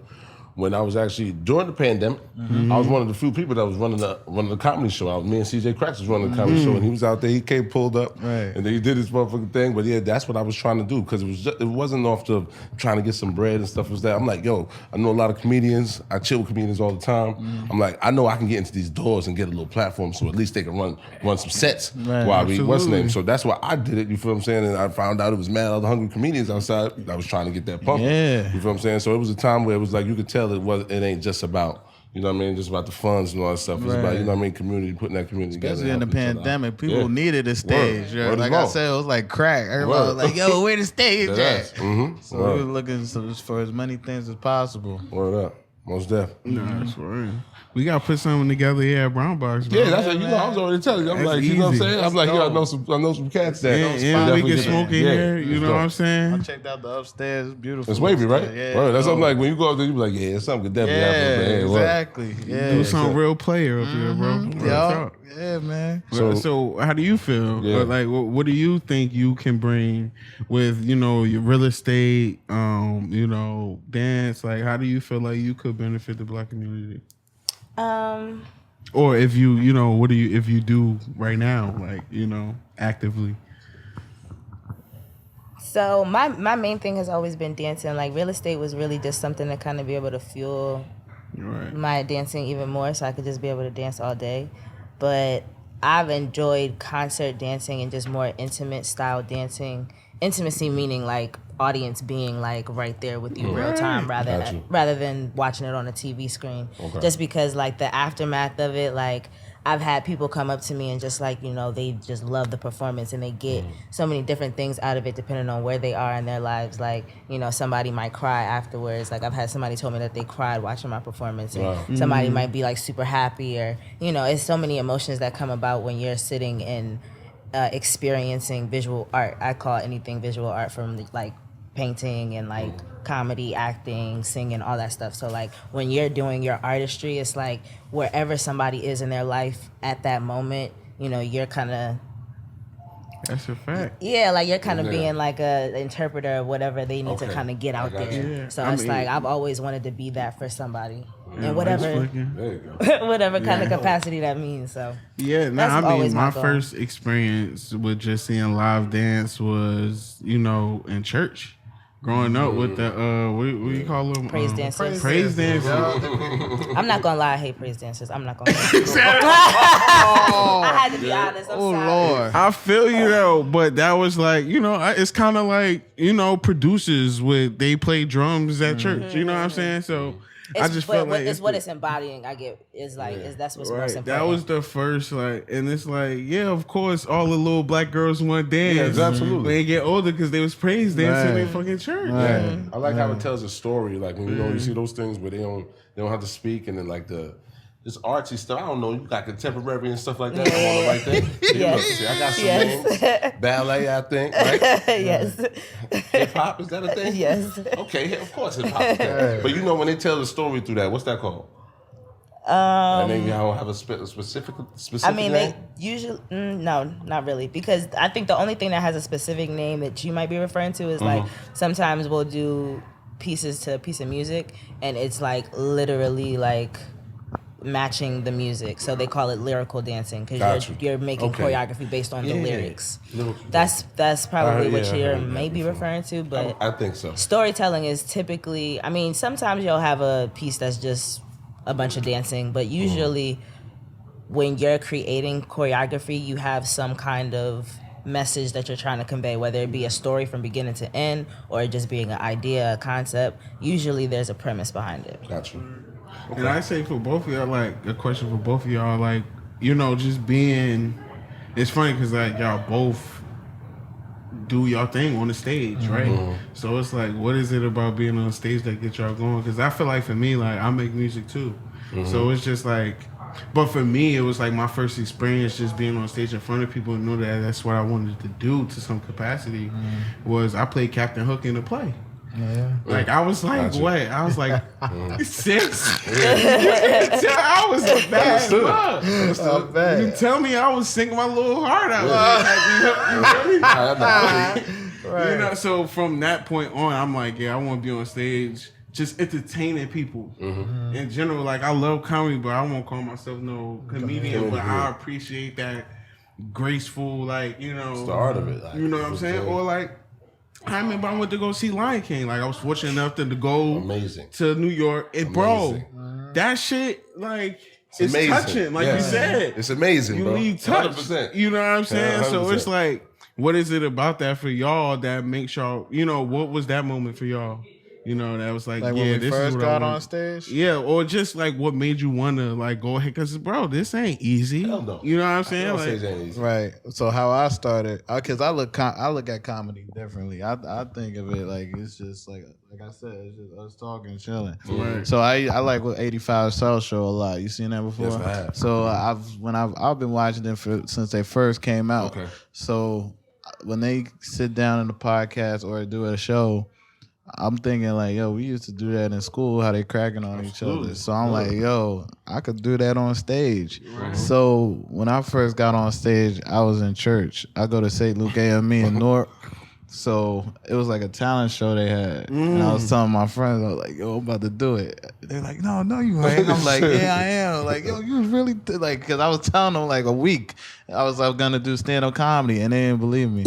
Speaker 1: when I was actually during the pandemic. I was one of the few people that was running the comedy show. Me and CJ Cracks was running the comedy show, and he was out there. He came pulled up,
Speaker 3: right,
Speaker 1: and then he did his motherfucking thing. But yeah, that's what I was trying to do, because it wasn't off to trying to get some bread and stuff. It was that I'm like, yo, I know a lot of comedians. I chill with comedians all the time. I'm like, I know I can get into these doors and get a little platform, so at least they can run some sets while we what's the name. So that's why I did it. You feel what I'm saying? And I found out it was mad other hungry comedians outside. I was trying to get that pump.
Speaker 3: Yeah.
Speaker 1: You feel what I'm saying? So it was a time where it was like you could tell it ain't just about, you know what I mean, just about the funds and all that stuff. It's about, you know what I mean, community, putting that community together.
Speaker 3: Especially in the pandemic, people needed a stage.
Speaker 1: Word
Speaker 3: like I said, it was like crack. Everybody was like, yo, where the stage at? So we were looking for as many things as possible.
Speaker 1: Word up. Most definitely.
Speaker 2: No, that's right. We gotta put something together here at Brown Box, bro.
Speaker 1: Yeah, that's what, I was already telling you. I'm
Speaker 2: That's
Speaker 1: like, you know what I'm
Speaker 2: easy.
Speaker 1: saying? I'm like, yo, I know some cats that.
Speaker 2: And we can smoke in here, you know what I'm
Speaker 3: I
Speaker 2: saying?
Speaker 3: checked out the upstairs. It's beautiful.
Speaker 1: It's wavy, right?
Speaker 3: Yeah.
Speaker 1: Word. That's something like when you go up there, you be like, yeah, it's something could definitely happen. Hey,
Speaker 3: exactly. Yeah.
Speaker 2: Do some real player up here, bro.
Speaker 3: Yeah, man.
Speaker 2: So how do you feel?
Speaker 1: Yeah.
Speaker 2: Like, what do you think you can bring with, your real estate, dance? Like, how do you feel like you could benefit the black community? Or if you, if you do right now, like, actively?
Speaker 4: So my main thing has always been dancing. Like, real estate was really just something to kind of be able to fuel my dancing even more, so I could just be able to dance all day. But I've enjoyed concert dancing and just more intimate style dancing. Intimacy meaning like audience being like right there with you real time rather than watching it on a TV screen. Okay. Just because like the aftermath of it, like I've had people come up to me and just like, they just love the performance and they get so many different things out of it depending on where they are in their lives. Like, somebody might cry afterwards. Like I've had somebody told me that they cried watching my performance, and somebody might be like super happy, or, it's so many emotions that come about when you're sitting and experiencing visual art. I call anything visual art, from like painting and like comedy, acting, singing, all that stuff. So like when you're doing your artistry, it's like wherever somebody is in their life at that moment, you're kind of...
Speaker 2: That's a fact.
Speaker 4: Yeah, like you're kind of being like a interpreter of whatever they need to kind of get out there.
Speaker 2: Yeah.
Speaker 4: So it's like I've always wanted to be that for somebody. And whatever kind of capacity that means. So
Speaker 2: my first experience with just seeing live dance was, in church. Growing up with the what do you call them?
Speaker 4: Praise dancers.
Speaker 2: Praise dancers.
Speaker 4: I'm not gonna lie, I hate praise dancers. I'm not gonna lie. I had to be honest. I'm sorry.
Speaker 3: Lord.
Speaker 2: I feel you though, but that was like, it's kind of like, producers they play drums at church. You know what I'm saying? So I just felt like
Speaker 4: it's what it's embodying. I get is like that's what's most important.
Speaker 2: That was the first and it's like, of course, all the little black girls want to dance.
Speaker 1: Yeah, absolutely.
Speaker 2: When they get older, because they was praise dancing in fucking church.
Speaker 1: Right. I like how it tells a story. Like when you see those things where they don't have to speak, and then like this artsy stuff. I don't know. You got contemporary and stuff like that. I'm on the right thing.
Speaker 4: Yes.
Speaker 1: I got some names. Ballet, I think. Right?
Speaker 4: Yes.
Speaker 1: Hip hop, is that a thing?
Speaker 4: Yes.
Speaker 1: Okay, of course hip hop. But when they tell the story through that, what's that called? And then you don't have a specific
Speaker 4: I mean,
Speaker 1: name?
Speaker 4: they usually no, not really, because I think the only thing that has a specific name that you might be referring to is like sometimes we'll do pieces to a piece of music, and it's like literally like matching the music, so they call it lyrical dancing, because you're making choreography based on the lyrics. That's probably what you're maybe referring to, but
Speaker 1: I think so.
Speaker 4: Storytelling is typically, I mean, sometimes you'll have a piece that's just a bunch of dancing, but usually when you're creating choreography, you have some kind of message that you're trying to convey, whether it be a story from beginning to end or just being an idea, a concept. Usually there's a premise behind it.
Speaker 1: Gotcha.
Speaker 2: And I say for both of y'all, like a question for both of y'all, like, you know, just being. It's funny because like y'all both do y'all thing on the stage, right? So it's like, what is it about being on stage that gets y'all going? Because I feel like for me, like I make music too, so it's just like. But for me, it was like my first experience just being on stage in front of people and know that that's what I wanted to do to some capacity. Was I played Captain Hook in the play.
Speaker 3: Yeah.
Speaker 2: Like I was like,
Speaker 1: Gotcha.
Speaker 2: what? I was like 6. I was a bad bug. You tell me I was singing my little heart out. You know, so from that point on, I'm like, yeah, I want to be on stage, just entertaining people in general. Like I love comedy, but I won't call myself no comedian. But I appreciate that graceful, like you know,
Speaker 1: It's the art of it. Like,
Speaker 2: you know what I'm saying, or like. I remember I went to go see Lion King. Like I was fortunate enough to go to New York. And bro, that shit like it's
Speaker 1: amazing.
Speaker 2: touching. Like you said,
Speaker 1: it's amazing.
Speaker 2: You
Speaker 1: bro.
Speaker 2: leave touch.
Speaker 1: 100%.
Speaker 2: You know what I'm saying?
Speaker 1: 100%.
Speaker 2: So it's like, what is it about that for y'all that makes y'all? You know, what was that moment for y'all? You know, that was like yeah,
Speaker 3: when we
Speaker 2: this
Speaker 3: first
Speaker 2: is what
Speaker 3: got
Speaker 2: I
Speaker 3: on
Speaker 2: want.
Speaker 3: stage.
Speaker 2: Yeah, or just like what made you want to like go ahead? Because bro, this ain't easy.
Speaker 1: Hell no.
Speaker 2: You know what I'm saying? Like,
Speaker 1: Stage ain't easy.
Speaker 3: Right. So how I started, because I look at comedy differently. I think of it like it's just like I said, it's just us talking, chilling.
Speaker 2: Right.
Speaker 3: So I like with 85 South Show a lot. You seen that before?
Speaker 1: Yes, I have.
Speaker 3: So I've been watching them since they first came out.
Speaker 1: Okay.
Speaker 3: So when they sit down in the podcast or do a show, I'm thinking like, yo, we used to do that in school, how they cracking on each other. So I'm like, yo, I could do that on stage. So when I first got on stage, I was in church. I go to St. Luke AME in Newark. So it was like a talent show they had. And I was telling my friends, I was like, yo, I'm about to do it. They're like, no, you ain't. I'm like, yeah, I am. Like, yo, you was really, like, because I was telling them like a week, I was going to do stand-up comedy, and they didn't believe me.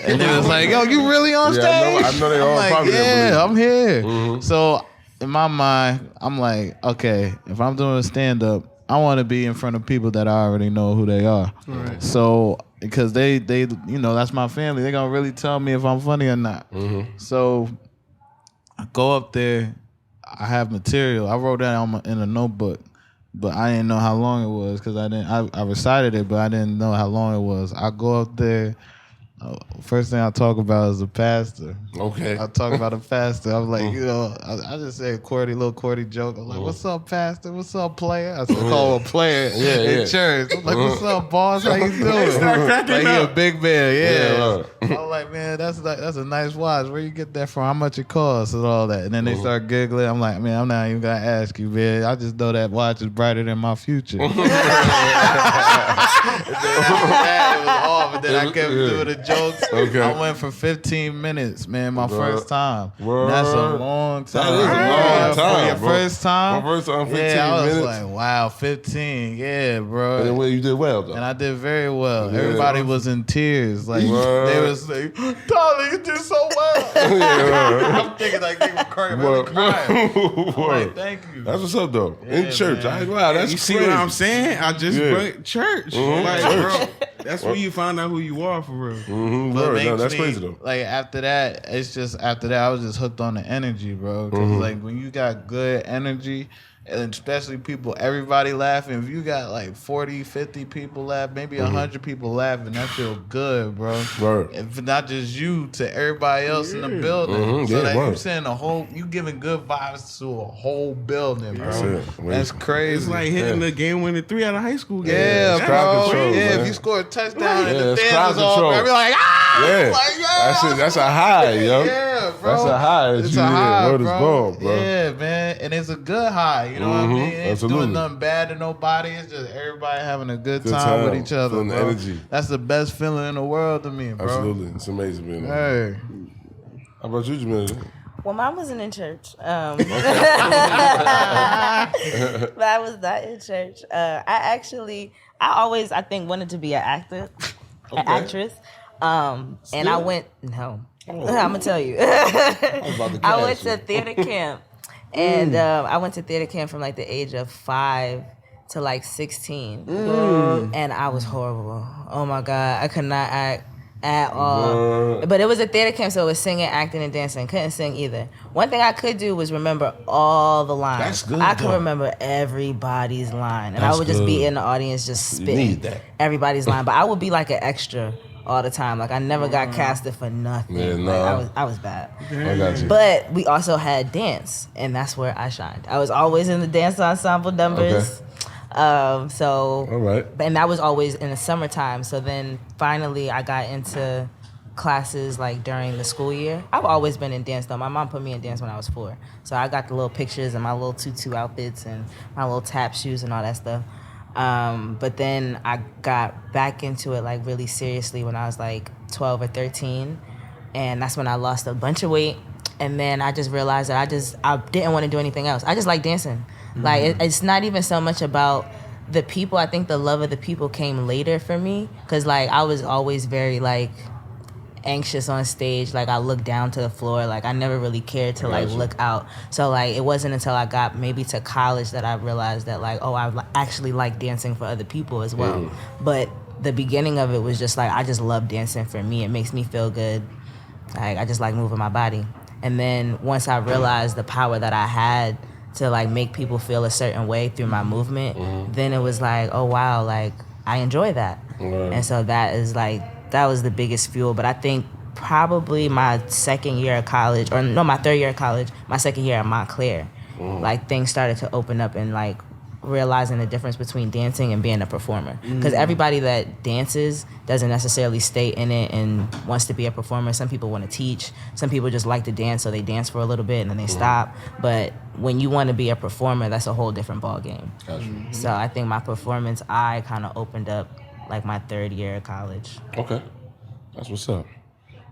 Speaker 3: And they was like, yo, you really on stage?
Speaker 1: I know they all
Speaker 3: I'm
Speaker 1: probably
Speaker 3: like,
Speaker 1: didn't
Speaker 3: yeah, I'm here.
Speaker 1: Mm-hmm.
Speaker 3: So in my mind, I'm like, okay, if I'm doing stand-up, I want to be in front of people that I already know who they are. Right. So because they you know, that's my family. They're going to really tell me if I'm funny or not. So I go up there. I have material. I wrote that in a notebook, but I didn't know how long it was because I recited it, but I didn't know how long it was. I go up there. First thing I talk about is a pastor.
Speaker 1: Okay.
Speaker 3: I talk about a pastor. I'm like, you know, I just say a little Cordy joke. I'm like, what's up, pastor? What's up, player? I still call him a player in church. I'm like, what's up, boss? How you doing? Like, he a big man, yeah. I'm like, man, that's a nice watch. Where you get that from? How much it costs and all that? And then they start giggling. I'm like, man, I'm not even gonna ask you, man. I just know that watch is brighter than my future. And then after that, it was off. And then I kept doing the jokes.
Speaker 1: Okay.
Speaker 3: I went for 15 minutes, man, my first time.
Speaker 1: Word.
Speaker 3: That's a long time.
Speaker 1: That is a long time,
Speaker 3: For your
Speaker 1: bro.
Speaker 3: first time?
Speaker 1: My first time, 15
Speaker 3: yeah, I was
Speaker 1: minutes.
Speaker 3: like, wow, 15. Yeah, bro.
Speaker 1: And then you did well, though.
Speaker 3: And I did very well.
Speaker 1: Yeah.
Speaker 3: Everybody was in tears. Like,
Speaker 1: Word.
Speaker 3: they was like, Tyler, you did so well. I'm thinking like they were crying. Really crying. I'm like, thank you.
Speaker 1: That's what's up, though.
Speaker 3: Yeah,
Speaker 1: in church.
Speaker 3: man.
Speaker 1: Wow, that's
Speaker 2: you see
Speaker 1: crazy.
Speaker 2: what I'm saying? I just brought church. Like, bro, that's where you find out who you are for real.
Speaker 3: But
Speaker 1: Word.
Speaker 3: it
Speaker 1: No,
Speaker 3: makes
Speaker 1: that's
Speaker 3: me,
Speaker 1: crazy, though.
Speaker 3: like after that, I was just hooked on the energy, bro. Because like when you got good energy, and especially people, everybody laughing. If you got like 40, 50 people laugh, maybe 100 people laughing, that feel good, bro.
Speaker 1: Word.
Speaker 3: If not just you, to everybody else in the building. So that you saying you giving good vibes to a whole building, bro. That's crazy.
Speaker 2: It's like hitting the game-winning 3 out of high school game.
Speaker 3: Yeah,
Speaker 1: It's
Speaker 3: bro.
Speaker 1: crowd control,
Speaker 3: Yeah,
Speaker 1: man.
Speaker 3: if you score a touchdown and the
Speaker 1: it's
Speaker 3: fans
Speaker 1: crowd
Speaker 3: is all,
Speaker 1: control.
Speaker 3: I'd be like, ah!
Speaker 1: Yeah.
Speaker 3: Like, yeah.
Speaker 1: That's a high, yo.
Speaker 3: Yeah, bro.
Speaker 1: That's a high.
Speaker 3: It's a high,
Speaker 1: Word is
Speaker 3: bro.
Speaker 1: born, bro.
Speaker 3: Yeah, man. And it's a good high. You know what I mean? It ain't
Speaker 1: Absolutely.
Speaker 3: doing nothing bad to nobody. It's just everybody having a good time with each other,
Speaker 1: Feeling the
Speaker 3: bro.
Speaker 1: energy.
Speaker 3: That's the best feeling in the world to me, bro.
Speaker 1: Absolutely. It's amazing being there.
Speaker 3: Hey.
Speaker 1: How about you, Jameliah?
Speaker 4: Well, mine wasn't in church. But I was not in church. I think wanted to be an actor, an actress. And I went, no, I'm going to tell you. I went to theater camp. And I went to theater camp from like the age of 5 to like 16. And I was horrible. Oh my God. I could not act. at all. But it was a theater camp, so it was singing, acting, and dancing. Couldn't sing either. One thing I could do was remember all the lines.
Speaker 1: That's good,
Speaker 4: I could
Speaker 1: though.
Speaker 4: remember everybody's line, and
Speaker 1: That's
Speaker 4: I would just
Speaker 1: good.
Speaker 4: be in the audience just
Speaker 1: You
Speaker 4: spitting
Speaker 1: need that.
Speaker 4: everybody's line. But I would be like an extra all the time. Like I never got casted for nothing.
Speaker 1: Yeah,
Speaker 4: Like,
Speaker 1: nah.
Speaker 4: I was bad.
Speaker 1: I got you.
Speaker 4: But we also had dance, and that's where I shined. I was always in the dance ensemble numbers. So,
Speaker 1: All right.
Speaker 4: and that was always in the summertime. So then finally I got into classes like during the school year. I've always been in dance though. My mom put me in dance when I was 4. So I got the little pictures and my little tutu outfits and my little tap shoes and all that stuff. But then I got back into it like really seriously when I was like 12 or 13. And that's when I lost a bunch of weight. And then I just realized that I didn't want to do anything else. I just like dancing. Like it's not even so much about the people. I think the love of the people came later for me. Cause like I was always very like anxious on stage. Like I looked down to the floor. Like I never really cared to like look out. So like it wasn't until I got maybe to college that I realized that like, oh, I actually like dancing for other people as well. But the beginning of it was just like, I just love dancing for me. It makes me feel good. Like I just like moving my body. And then once I realized the power that I had to like make people feel a certain way through my movement, then it was like, oh wow, like I enjoy that. And so that was the biggest fuel. But I think probably my second year of college, or no, my third year of college, my second year at Montclair, like things started to open up and like realizing the difference between dancing and being a performer. Because everybody that dances doesn't necessarily stay in it and wants to be a performer. Some people want to teach. Some people just like to dance, so they dance for a little bit and then they stop. But when you want to be a performer, that's a whole different ball game. So I think my performance eye kind of opened up like my third year of college.
Speaker 1: Okay. That's what's up.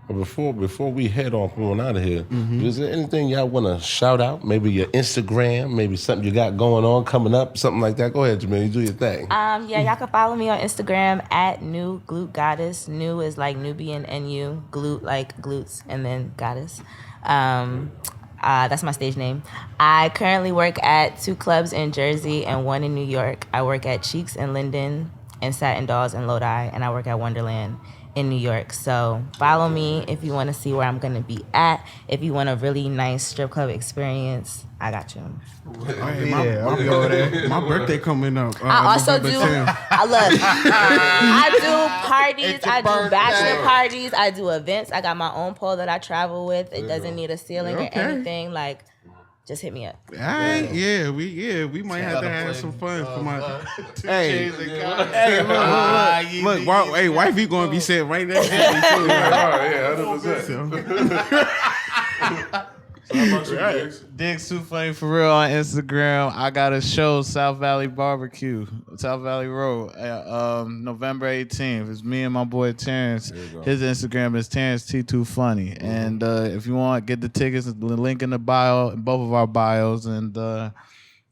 Speaker 1: But before we head off going out of here, is there anything y'all want to shout out? Maybe your Instagram, maybe something you got going on coming up, something like that. Go ahead, Jamil. You do your thing.
Speaker 4: Yeah, y'all can follow me on Instagram at New Glute Goddess. New is like Nubian NU, glute like glutes, and then goddess. That's my stage name. I currently work at 2 clubs in Jersey and 1 in New York. I work at Cheeks in Linden and Satin Dolls in Lodi, and I work at Wonderland in New York. So follow me if you want to see where I'm going to be at. If you want a really nice strip club experience, I got you.
Speaker 2: Hey, my birthday coming up.
Speaker 4: I also
Speaker 2: November
Speaker 4: do.
Speaker 2: 10th.
Speaker 4: I do parties. I do bachelor parties. I do events. I got my own pole that I travel with. It doesn't need a ceiling or anything. Like, just hit me up.
Speaker 2: All right, we might have to have some fun for my. Hey, look, wifey gonna be sitting right there.
Speaker 1: Yeah, 100%.
Speaker 3: Diggs Too Funny For Real on Instagram. I got a show, South Valley Barbecue, South Valley Road, November 18th. It's me and my boy Terrence. His Instagram is Terrence T2 Funny. And if you want, get the tickets. The link in the bio, in both of our bios. And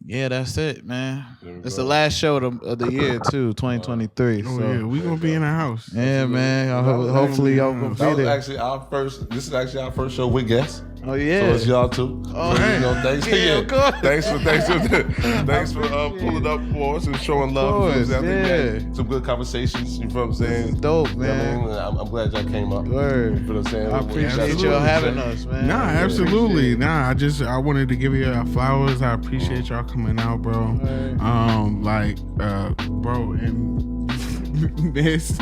Speaker 3: yeah, that's it, man. It's the last show of the year too, 2023.
Speaker 2: Oh
Speaker 3: so
Speaker 2: yeah, we gonna be in the house.
Speaker 3: yeah, man. Hopefully y'all gonna
Speaker 1: That
Speaker 3: be
Speaker 1: was
Speaker 3: there.
Speaker 1: actually our first. This is actually our first show with guests.
Speaker 3: Oh yeah.
Speaker 1: So it's y'all too.
Speaker 3: Oh,
Speaker 1: So,
Speaker 3: hey.
Speaker 1: thanks.
Speaker 3: Yeah, of course.
Speaker 1: Thanks for pulling up for us and showing love.
Speaker 3: Of course,
Speaker 1: I think we had
Speaker 3: yeah.
Speaker 1: some good conversations. You know what I'm saying?
Speaker 3: Dope,
Speaker 1: You know what I
Speaker 3: man.
Speaker 1: mean? I'm glad y'all came up.
Speaker 3: Word.
Speaker 1: You know what I'm saying?
Speaker 3: I appreciate
Speaker 2: Absolutely.
Speaker 3: y'all having us, man.
Speaker 2: Nah,
Speaker 3: Really
Speaker 2: absolutely.
Speaker 3: appreciate it.
Speaker 2: I wanted to give you flowers. I appreciate y'all coming out, bro. Bro, and Miss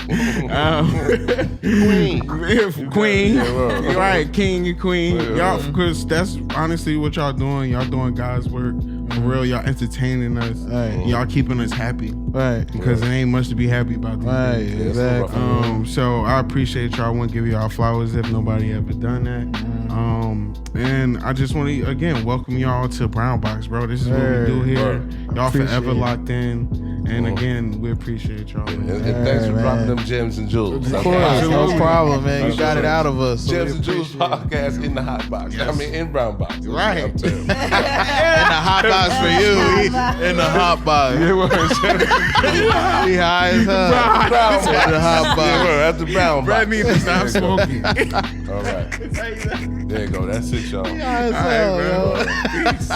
Speaker 2: Queen.
Speaker 1: Yeah, well.
Speaker 2: You're right, King and Queen.
Speaker 1: Yeah.
Speaker 2: Y'all, because that's honestly what y'all doing. Y'all doing God's work. For real, y'all entertaining us.
Speaker 3: Right.
Speaker 2: Y'all keeping us happy.
Speaker 3: Right.
Speaker 2: Because it ain't much to be happy about these
Speaker 3: Right.
Speaker 2: days.
Speaker 3: Exactly.
Speaker 2: So I appreciate y'all. I want to give y'all flowers if nobody ever done that. And I just want to again welcome y'all to Brown Box, bro. This is what we do here. Y'all
Speaker 3: Appreciate
Speaker 2: forever
Speaker 3: it.
Speaker 2: locked in. And again, we appreciate y'all.
Speaker 1: And
Speaker 2: Man.
Speaker 1: thanks for
Speaker 3: man.
Speaker 1: dropping them gems and jewels.
Speaker 3: Of course, no
Speaker 2: Absolutely.
Speaker 3: problem, man. You got it out of us. So
Speaker 1: Gems
Speaker 3: we
Speaker 1: and Jewels
Speaker 3: appreciate it.
Speaker 1: podcast in the hot box.
Speaker 2: Yes.
Speaker 1: I mean, in Brown Box.
Speaker 2: Right.
Speaker 1: I'm telling you.
Speaker 3: In the hot box for you. In the hot box. He high as hell.
Speaker 1: Brown Box.
Speaker 3: In the hot box.
Speaker 1: Yeah, word, at the Brown Box.
Speaker 2: Brad needs to stop smoking.
Speaker 1: All right. There you go. That's it, y'all.
Speaker 3: High as
Speaker 2: All
Speaker 3: hell,
Speaker 2: right,
Speaker 3: yo.
Speaker 2: bro. Peace.